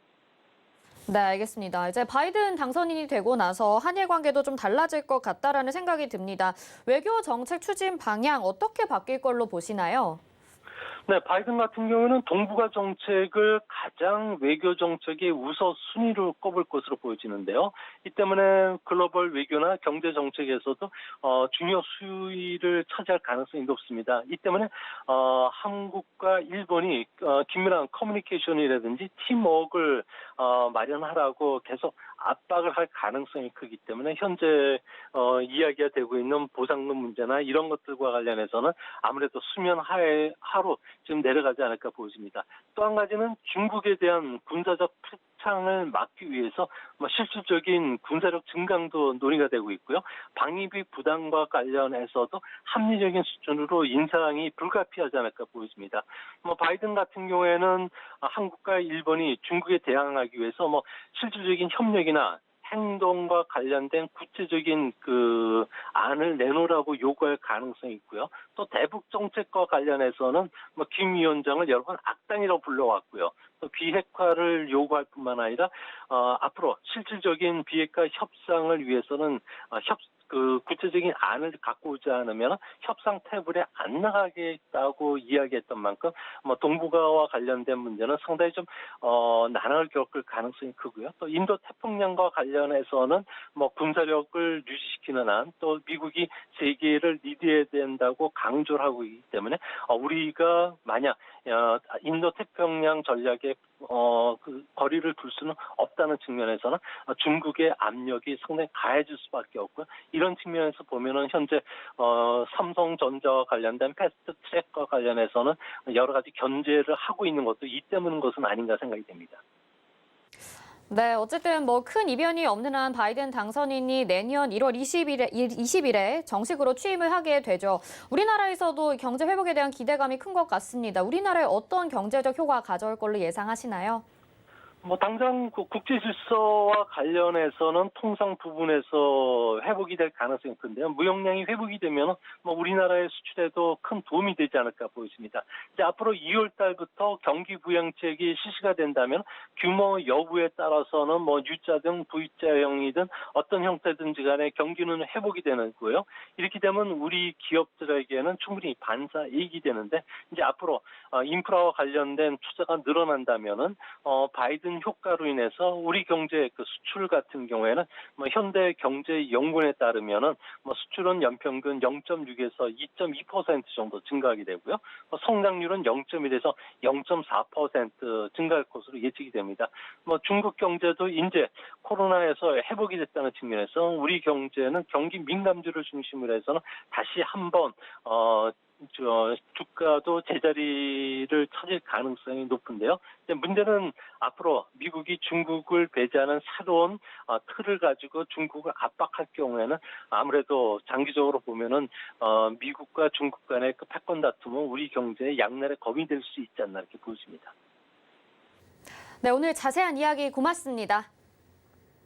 네, 알겠습니다. 이제 바이든 당선인이 되고 나서 한일 관계도 좀 달라질 것 같다라는 생각이 듭니다. 외교 정책 추진 방향 어떻게 바뀔 걸로 보시나요? 네, 바이든 같은 경우는 동북아 정책을 가장 외교 정책의 우선순위로 꼽을 것으로 보여지는데요. 이 때문에 글로벌 외교나 경제 정책에서도 중요 수위를 차지할 가능성이 높습니다. 이 때문에 한국과 일본이 긴밀한 커뮤니케이션이라든지 팀워크를 마련하라고 계속 압박을 할 가능성이 크기 때문에 현재 이야기가 되고 있는 보상금 문제나 이런 것들과 관련해서는 아무래도 수면 하로 지금 내려가지 않을까 보여집니다. 또 한 가지는 중국에 대한 군사적 패창을 막기 위해서 실질적인 군사력 증강도 논의가 되고 있고요. 방위비 부담과 관련해서도 합리적인 수준으로 인상이 불가피하지 않을까 보여집니다. 바이든 같은 경우에는 한국과 일본이 중국에 대항하기 위해서 실질적인 협력이나 행동과 관련된 구체적인 그 안을 내놓으라고 요구할 가능성이 있고요. 또 대북 정책과 관련해서는 김 위원장을 여러 번 악당이라고 불러왔고요. 또 비핵화를 요구할 뿐만 아니라 앞으로 실질적인 비핵화 협상을 위해서는 구체적인 안을 갖고 오지 않으면 협상 테이블에 안 나가겠다고 이야기했던 만큼 동북아와 관련된 문제는 상당히 좀 난항을 겪을 가능성이 크고요. 또 인도 태평양과 관련해서는 군사력을 유지시키는 안, 또 미국이 세계를 리드해야 된다고 강조를 하고 있기 때문에 우리가 만약 인도 태평양 전략에 그 거리를 둘 수는 없다는 측면에서는 중국의 압력이 상당히 가해질 수밖에 없고요. 이런 측면에서 보면은 현재 삼성전자와 관련된 패스트 트랙과 관련해서는 여러 가지 견제를 하고 있는 것도 이 때문인 것은 아닌가 생각이 됩니다. 네, 어쨌든 큰 이변이 없는 한 바이든 당선인이 내년 1월 20일에 정식으로 취임을 하게 되죠. 우리나라에서도 경제 회복에 대한 기대감이 큰 것 같습니다. 우리나라에 어떤 경제적 효과 가져올 걸로 예상하시나요? 당장 국제 질서와 관련해서는 통상 부분에서 회복이 될 가능성이 큰데요. 무역량이 회복이 되면 우리나라의 수출에도 큰 도움이 되지 않을까 보입니다. 이제 앞으로 2월 달부터 경기 부양책이 실시가 된다면 규모 여부에 따라서는 U자든 V자형이든 어떤 형태든지 간에 경기는 회복이 되는 거고요. 이렇게 되면 우리 기업들에게는 충분히 반사이익이 되는데 이제 앞으로 인프라와 관련된 투자가 늘어난다면은 바이든 효과로 인해서 우리 경제 그 수출 같은 경우에는 현대 경제 연구원에 따르면은 수출은 연평균 0.6에서 2.2% 정도 증가하게 되고요. 성장률은 0.1에서 0.4% 증가할 것으로 예측이 됩니다. 중국 경제도 이제 코로나에서 회복이 됐다는 측면에서 우리 경제는 경기 민감주를 중심으로 해서는 다시 한번 주가 주가도 제자리를 찾을 가능성이 높은데요. 이제 문제는 앞으로 미국이 중국을 배제하는 새로운 틀을 가지고 중국을 압박할 경우에는 아무래도 장기적으로 보면은 미국과 중국 간의 그 패권 다툼은 우리 경제의 양날의 검이 될 수 있지 않나 이렇게 보여집니다. 네, 오늘 자세한 이야기 고맙습니다.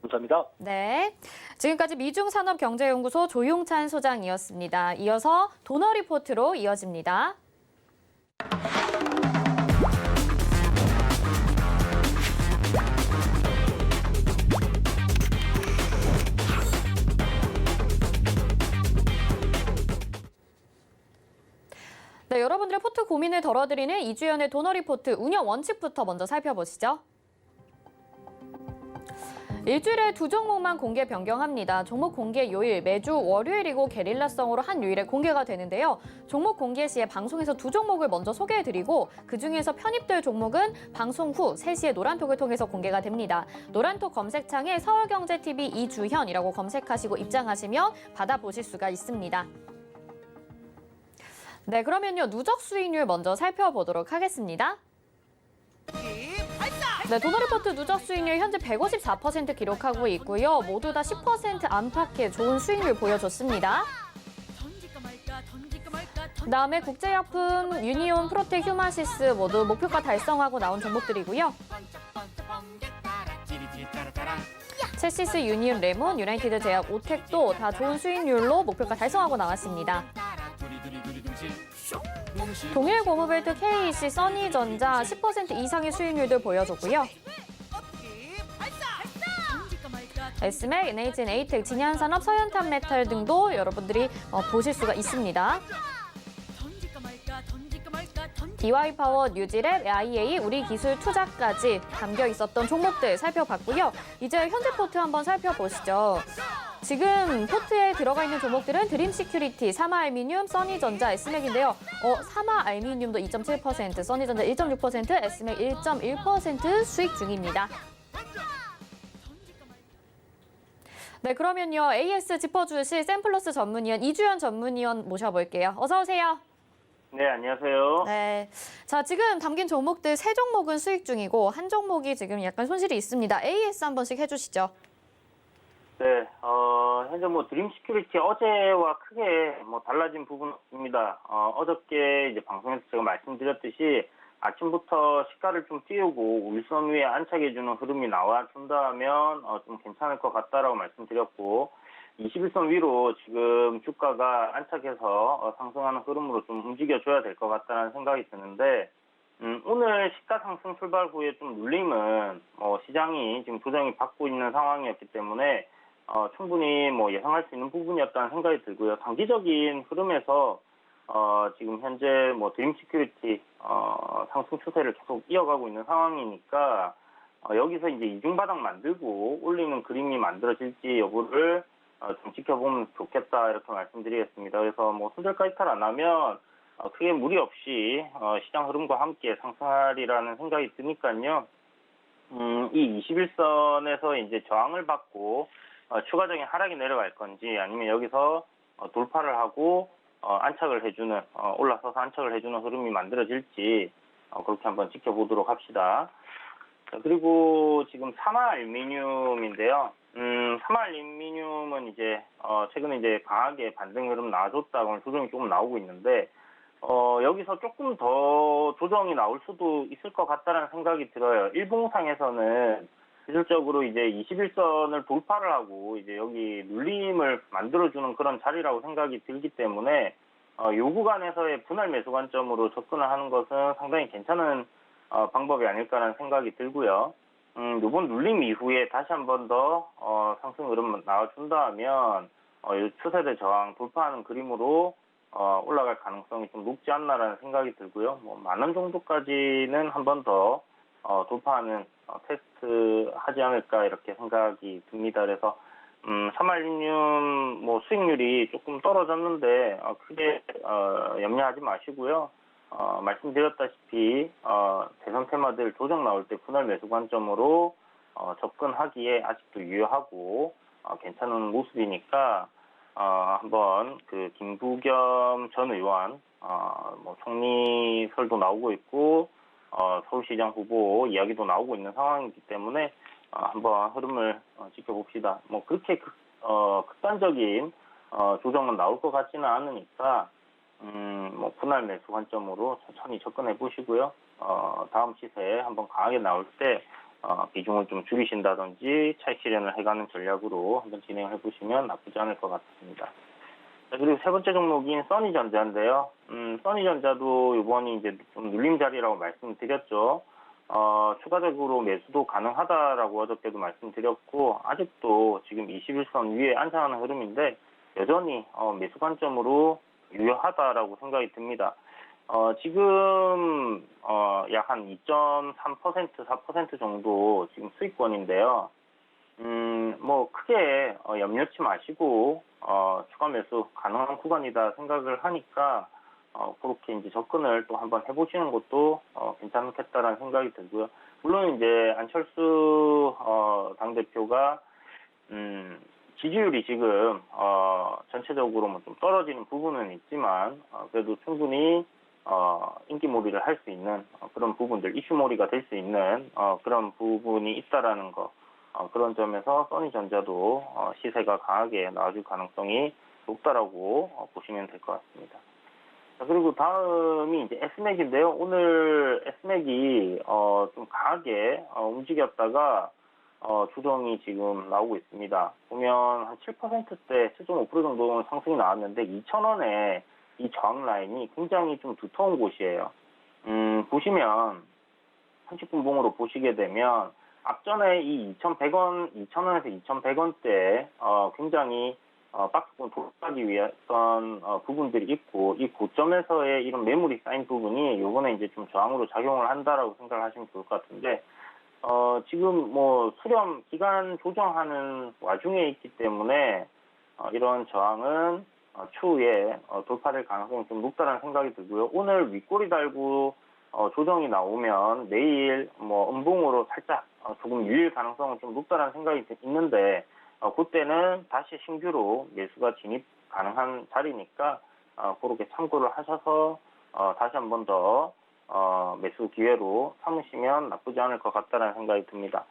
감사합니다. 네, 지금까지 미중산업경제연구소 조용찬 소장이었습니다. 이어서 도너 리포트로 이어집니다. 네, 여러분들의 포트 고민을 덜어드리는 이주연의 도너 리포트 운영 원칙부터 먼저 살펴보시죠. 일주일에 2종목만 공개 변경합니다. 종목 공개 요일 매주 월요일이고 게릴라성으로 한 요일에 공개가 되는데요. 종목 공개 시에 방송에서 2종목을 먼저 소개해드리고 그중에서 편입될 종목은 방송 후 3시에 노란톡을 통해서 공개가 됩니다. 노란톡 검색창에 서울경제TV 이주현이라고 검색하시고 입장하시면 받아보실 수가 있습니다. 네, 그러면요. 누적 수익률 먼저 살펴보도록 하겠습니다. 네, 도너리포트 누적 수익률 현재 154% 기록하고 있고요. 모두 다 10% 안팎의 좋은 수익률 보여줬습니다. 그다음에 국제약품, 유니온, 프로텍, 휴마시스 모두 목표가 달성하고 나온 종목들이고요. 첼시스, 유니온, 레몬, 유나이티드 제약, 오텍도 다 좋은 수익률로 목표가 달성하고 나왔습니다. 동일고무벨트, KEC, 써니전자 10% 이상의 수익률들 보여줬고요. 에스맥, NHN, 에이텍, 진현산업, 서현탄메탈 등도 여러분들이 보실 수가 있습니다. DY파워, 뉴지랩, IA, 우리기술투자까지 담겨 있었던 종목들 살펴봤고요. 이제 현재 포트 한번 살펴보시죠. 지금 포트에 들어가 있는 종목들은 드림시큐리티, 사마알미늄, 써니전자, 에스맥인데요. 사마알미늄도 2.7%, 써니전자 1.6%, 에스맥 1.1% 수익 중입니다. 네, 그러면요. AS 짚어주실 샘플러스 전문위원 이주연 전문위원 모셔볼게요. 어서 오세요. 네, 안녕하세요. 네, 자 지금 담긴 종목들 3종목은 수익 중이고 한 종목이 지금 약간 손실이 있습니다. AS 한 번씩 해주시죠. 네, 현재 드림시큐리티 어제와 크게 달라진 부분은 없습니다. 어저께 이제 방송에서 제가 말씀드렸듯이 아침부터 시가를 좀 띄우고 윗선 위에 안착해주는 흐름이 나와준다면 좀 괜찮을 것 같다라고 말씀드렸고 21선 위로 지금 주가가 안착해서 상승하는 흐름으로 좀 움직여줘야 될 것 같다는 생각이 드는데 오늘 시가 상승 출발 후에 좀 눌림은 시장이 지금 조정이 받고 있는 상황이었기 때문에 충분히 예상할 수 있는 부분이었다는 생각이 들고요. 단기적인 흐름에서 지금 현재 드림시큐리티 상승 추세를 계속 이어가고 있는 상황이니까 여기서 이제 이중바닥 만들고 올리는 그림이 만들어질지 여부를 좀 지켜보면 좋겠다 이렇게 말씀드리겠습니다. 그래서 손절가 이탈 안 하면 크게 무리 없이 시장 흐름과 함께 상승하리라는 생각이 드니까요. 이 21선에서 이제 저항을 받고 추가적인 하락이 내려갈 건지 아니면 여기서 돌파를 하고 안착을 해주는 올라서서 안착을 해주는 흐름이 만들어질지 그렇게 한번 지켜보도록 합시다. 그리고 지금 사마알미늄인데요. 사마알미늄은 이제 최근에 이제 강하게 반등 흐름 나와줬다고 조정이 조금 나오고 있는데 여기서 조금 더 조정이 나올 수도 있을 것 같다는 생각이 들어요. 일봉상에서는 기술적으로 이제 21선을 돌파를 하고 이제 여기 눌림을 만들어주는 그런 자리라고 생각이 들기 때문에 요 구간에서의 분할 매수 관점으로 접근을 하는 것은 상당히 괜찮은 방법이 아닐까라는 생각이 들고요. 이번 눌림 이후에 다시 한 번 더 상승 흐름 나와준다면 이 추세대 저항 돌파하는 그림으로 올라갈 가능성이 좀 높지 않나라는 생각이 들고요. 10,000원 정도까지는 한 번 더 돌파하는 테스트 하지 않을까 이렇게 생각이 듭니다. 그래서 사마알미늄 수익률이 조금 떨어졌는데 크게 염려하지 마시고요. 말씀드렸다시피 대선 테마들 조정 나올 때 분할 매수 관점으로 접근하기에 아직도 유효하고 괜찮은 모습이니까 한번 그 김부겸 전 의원, 뭐 총리설도 나오고 있고, 서울시장 후보 이야기도 나오고 있는 상황이기 때문에 한번 흐름을 지켜봅시다. 뭐 그렇게 극단적인 조정은 나올 것 같지는 않으니까 뭐 분할 매수 관점으로 천천히 접근해 보시고요. 다음 시세에 한번 강하게 나올 때 비중을 좀 줄이신다든지 차익 실현을 해가는 전략으로 한번 진행을 해보시면 나쁘지 않을 것 같습니다. 자, 그리고 세 번째 종목인 써니전자인데요. 써니전자도 이번이 이제 좀 눌림 자리라고 말씀드렸죠. 추가적으로 매수도 가능하다라고 어저께도 말씀드렸고, 아직도 지금 21선 위에 안착하는 흐름인데, 여전히 매수 관점으로 유효하다라고 생각이 듭니다. 지금 약 한 2.3%, 4% 정도 지금 수익권인데요. 뭐 크게 염려치 마시고 추가 매수 가능한 구간이다 생각을 하니까 그렇게 이제 접근을 또 한번 해보시는 것도 괜찮겠다라는 생각이 들고요. 물론 이제 안철수 당대표가 지지율이 지금 전체적으로 뭐 좀 떨어지는 부분은 있지만 그래도 충분히 인기몰이를 할 수 있는 그런 부분들, 이슈몰이가 될 수 있는 그런 부분이 있다라는 거, 그런 점에서 써니전자도 시세가 강하게 나와줄 가능성이 높다라고 보시면 될 것 같습니다. 자, 그리고 다음이 이제 S맥인데요. 오늘 S맥이 좀 강하게 움직였다가 조정이 지금 나오고 있습니다. 보면 한 7%대, 7.5% 정도 상승이 나왔는데 2,000원에 이 저항 라인이 굉장히 좀 두터운 곳이에요. 보시면 30분봉으로 보시게 되면 앞전에 이 2,100원, 2,000원에서 2,100원대 굉장히 박스권 돌파하기 위했던 부분들이 있고, 이 고점에서의 이런 매물이 쌓인 부분이 요번에 이제 좀 저항으로 작용을 한다라고 생각을 하시면 좋을 것 같은데, 지금 뭐 수렴 기간 조정하는 와중에 있기 때문에 이런 저항은 추후에 돌파될 가능성이 좀 높다는 생각이 들고요. 오늘 윗꼬리 달고 조정이 나오면 내일 뭐 음봉으로 살짝 조금 유일 가능성은 좀 높다는 생각이 있는데, 그때는 다시 신규로 매수가 진입 가능한 자리니까 그렇게 참고를 하셔서 다시 한 번 더 매수 기회로 삼으시면 나쁘지 않을 것 같다는 생각이 듭니다.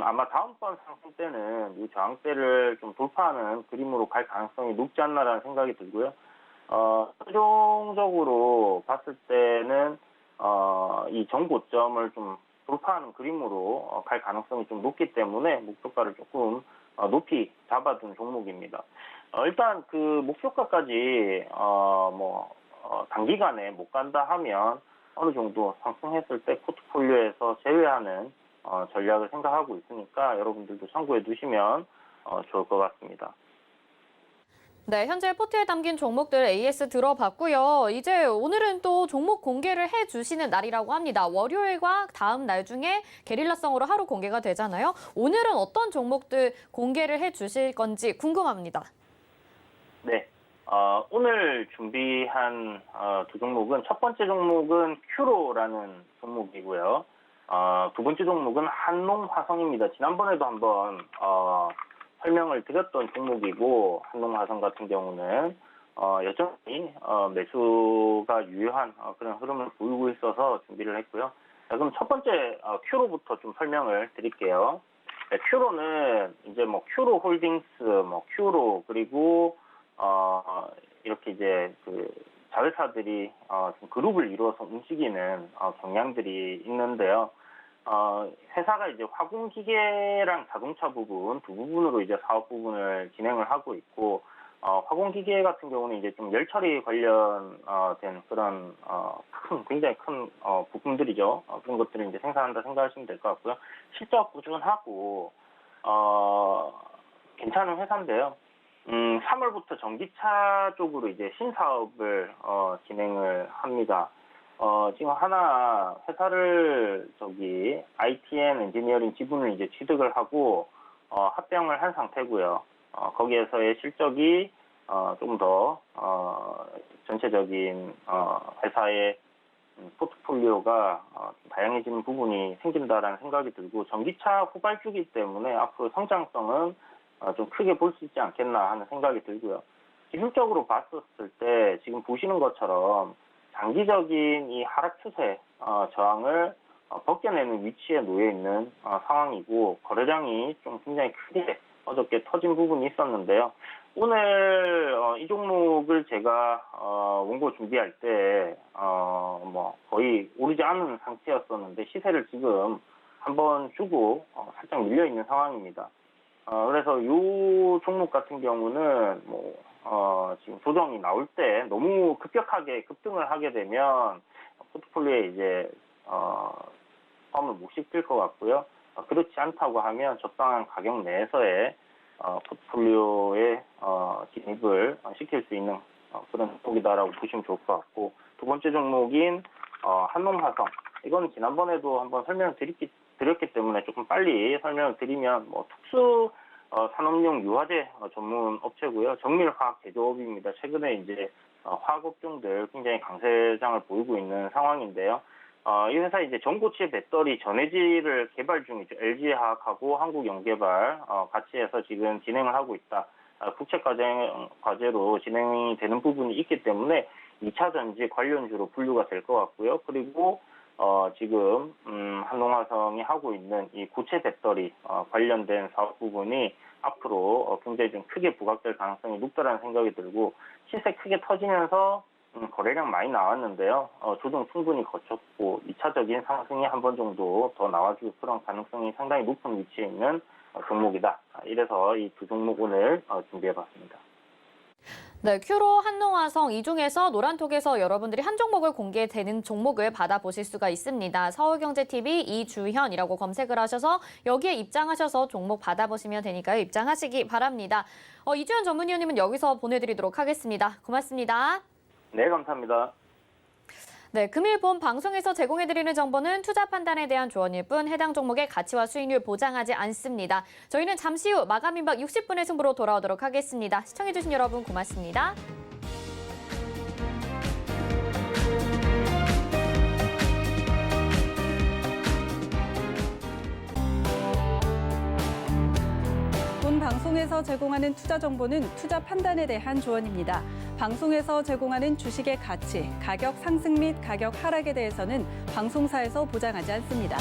아마 다음번 상승 때는 이 저항대를 좀 돌파하는 그림으로 갈 가능성이 높지 않나라는 생각이 들고요. 최종적으로 봤을 때는 이 전고점을 좀 돌파하는 그림으로 갈 가능성이 좀 높기 때문에 목표가를 조금 높이 잡아둔 종목입니다. 일단 그 목표가까지 단기간에 못 간다 하면 어느 정도 상승했을 때 포트폴리오에서 제외하는 전략을 생각하고 있으니까 여러분들도 참고해 두시면 좋을 것 같습니다. 네, 현재 포트에 담긴 종목들 AS 들어봤고요. 이제 오늘은 또 종목 공개를 해주시는 날이라고 합니다. 월요일과 다음 날 중에 게릴라성으로 하루 공개가 되잖아요. 오늘은 어떤 종목들 공개를 해주실 건지 궁금합니다. 네, 오늘 준비한 두 종목은, 첫 번째 종목은 큐로라는 종목이고요. 두 번째 종목은 한농화성입니다. 지난번에도 한번 설명을 드렸던 종목이고, 한농화성 같은 경우는 여전히 매수가 유효한 그런 흐름을 보이고 있어서 준비를 했고요. 자, 그럼 첫 번째 큐로부터 좀 설명을 드릴게요. 네, 큐로는 이제 뭐 큐로 홀딩스, 뭐 큐로, 그리고 이렇게 이제 그 자회사들이 좀 그룹을 이루어서 움직이는 경향들이 있는데요. 회사가 이제 화공기계랑 자동차 부분 두 부분으로 이제 사업 부분을 진행을 하고 있고, 화공기계 같은 경우는 이제 좀 열처리 관련된 그런 굉장히 큰 부품들이죠. 그런 것들을 이제 생산한다 생각하시면 될 것 같고요. 실적 꾸준하고 괜찮은 회사인데요. 3월부터 전기차 쪽으로 이제 신사업을 진행을 합니다. 지금 하나 회사를 ITN 엔지니어링 지분을 이제 취득을 하고 합병을 한 상태고요. 거기에서의 실적이 좀 더 전체적인 회사의 포트폴리오가 다양해지는 부분이 생긴다라는 생각이 들고, 전기차 후발주기 때문에 앞으로 성장성은 좀 크게 볼 수 있지 않겠나 하는 생각이 들고요. 기술적으로 봤었을 때 지금 보시는 것처럼 장기적인 이 하락 추세 저항을 벗겨내는 위치에 놓여 있는 상황이고 거래량이 좀 굉장히 크게 어저께 터진 부분이 있었는데요. 오늘 이 종목을 제가 원고 준비할 때 거의 오르지 않은 상태였었는데 시세를 지금 한번 주고 살짝 밀려 있는 상황입니다. 그래서 이 종목 같은 경우는 지금 조정이 나올 때 너무 급격하게 급등을 하게 되면 포트폴리오에 이제 포함을 못 시킬 것 같고요. 그렇지 않다고 하면 적당한 가격 내에서의 포트폴리오에 진입을 시킬 수 있는 그런 종목이다라고 보시면 좋을 것 같고, 두 번째 종목인 한농화성, 이건 지난번에도 한번 설명드렸기 때문에 조금 빨리 설명을 드리면 특수 산업용 유화제 전문 업체고요. 정밀화학 제조업입니다. 최근에 이제 화학 업종들 굉장히 강세장을 보이고 있는 상황인데요. 이 회사 이제 전고체 배터리 전해질을 개발 중이죠. LG화학하고 한국연개발 같이 해서 지금 진행을 하고 있다. 국책 과제로 진행이 되는 부분이 있기 때문에 2차 전지 관련주로 분류가 될 것 같고요. 그리고 지금 한농화성이 하고 있는 이 고체 배터리 관련된 사업 부분이 앞으로 굉장히 좀 크게 부각될 가능성이 높다라는 생각이 들고, 시세 크게 터지면서 거래량 많이 나왔는데요. 조정 충분히 거쳤고 2차적인 상승이 한 번 정도 더 나와줄 그런 가능성이 상당히 높은 위치에 있는 종목이다. 이래서 이 두 종목 오늘 준비해봤습니다. 네, 큐로, 한농화성 이 중에서 노란톡에서 여러분들이 한 종목을 공개되는 종목을 받아보실 수가 있습니다. 서울경제TV 이주현이라고 검색을 하셔서 여기에 입장하셔서 종목 받아보시면 되니까요. 입장하시기 바랍니다. 이주현 전문위원님은 여기서 보내드리도록 하겠습니다. 고맙습니다. 네, 감사합니다. 네, 금일 본 방송에서 제공해드리는 정보는 투자 판단에 대한 조언일 뿐 해당 종목의 가치와 수익률 보장하지 않습니다. 저희는 잠시 후 마감 임박 60분의 승부로 돌아오도록 하겠습니다. 시청해주신 여러분 고맙습니다. 본 방송에서 제공하는 투자 정보는 투자 판단에 대한 조언입니다. 방송에서 제공하는 주식의 가치, 가격 상승 및 가격 하락에 대해서는 방송사에서 보장하지 않습니다.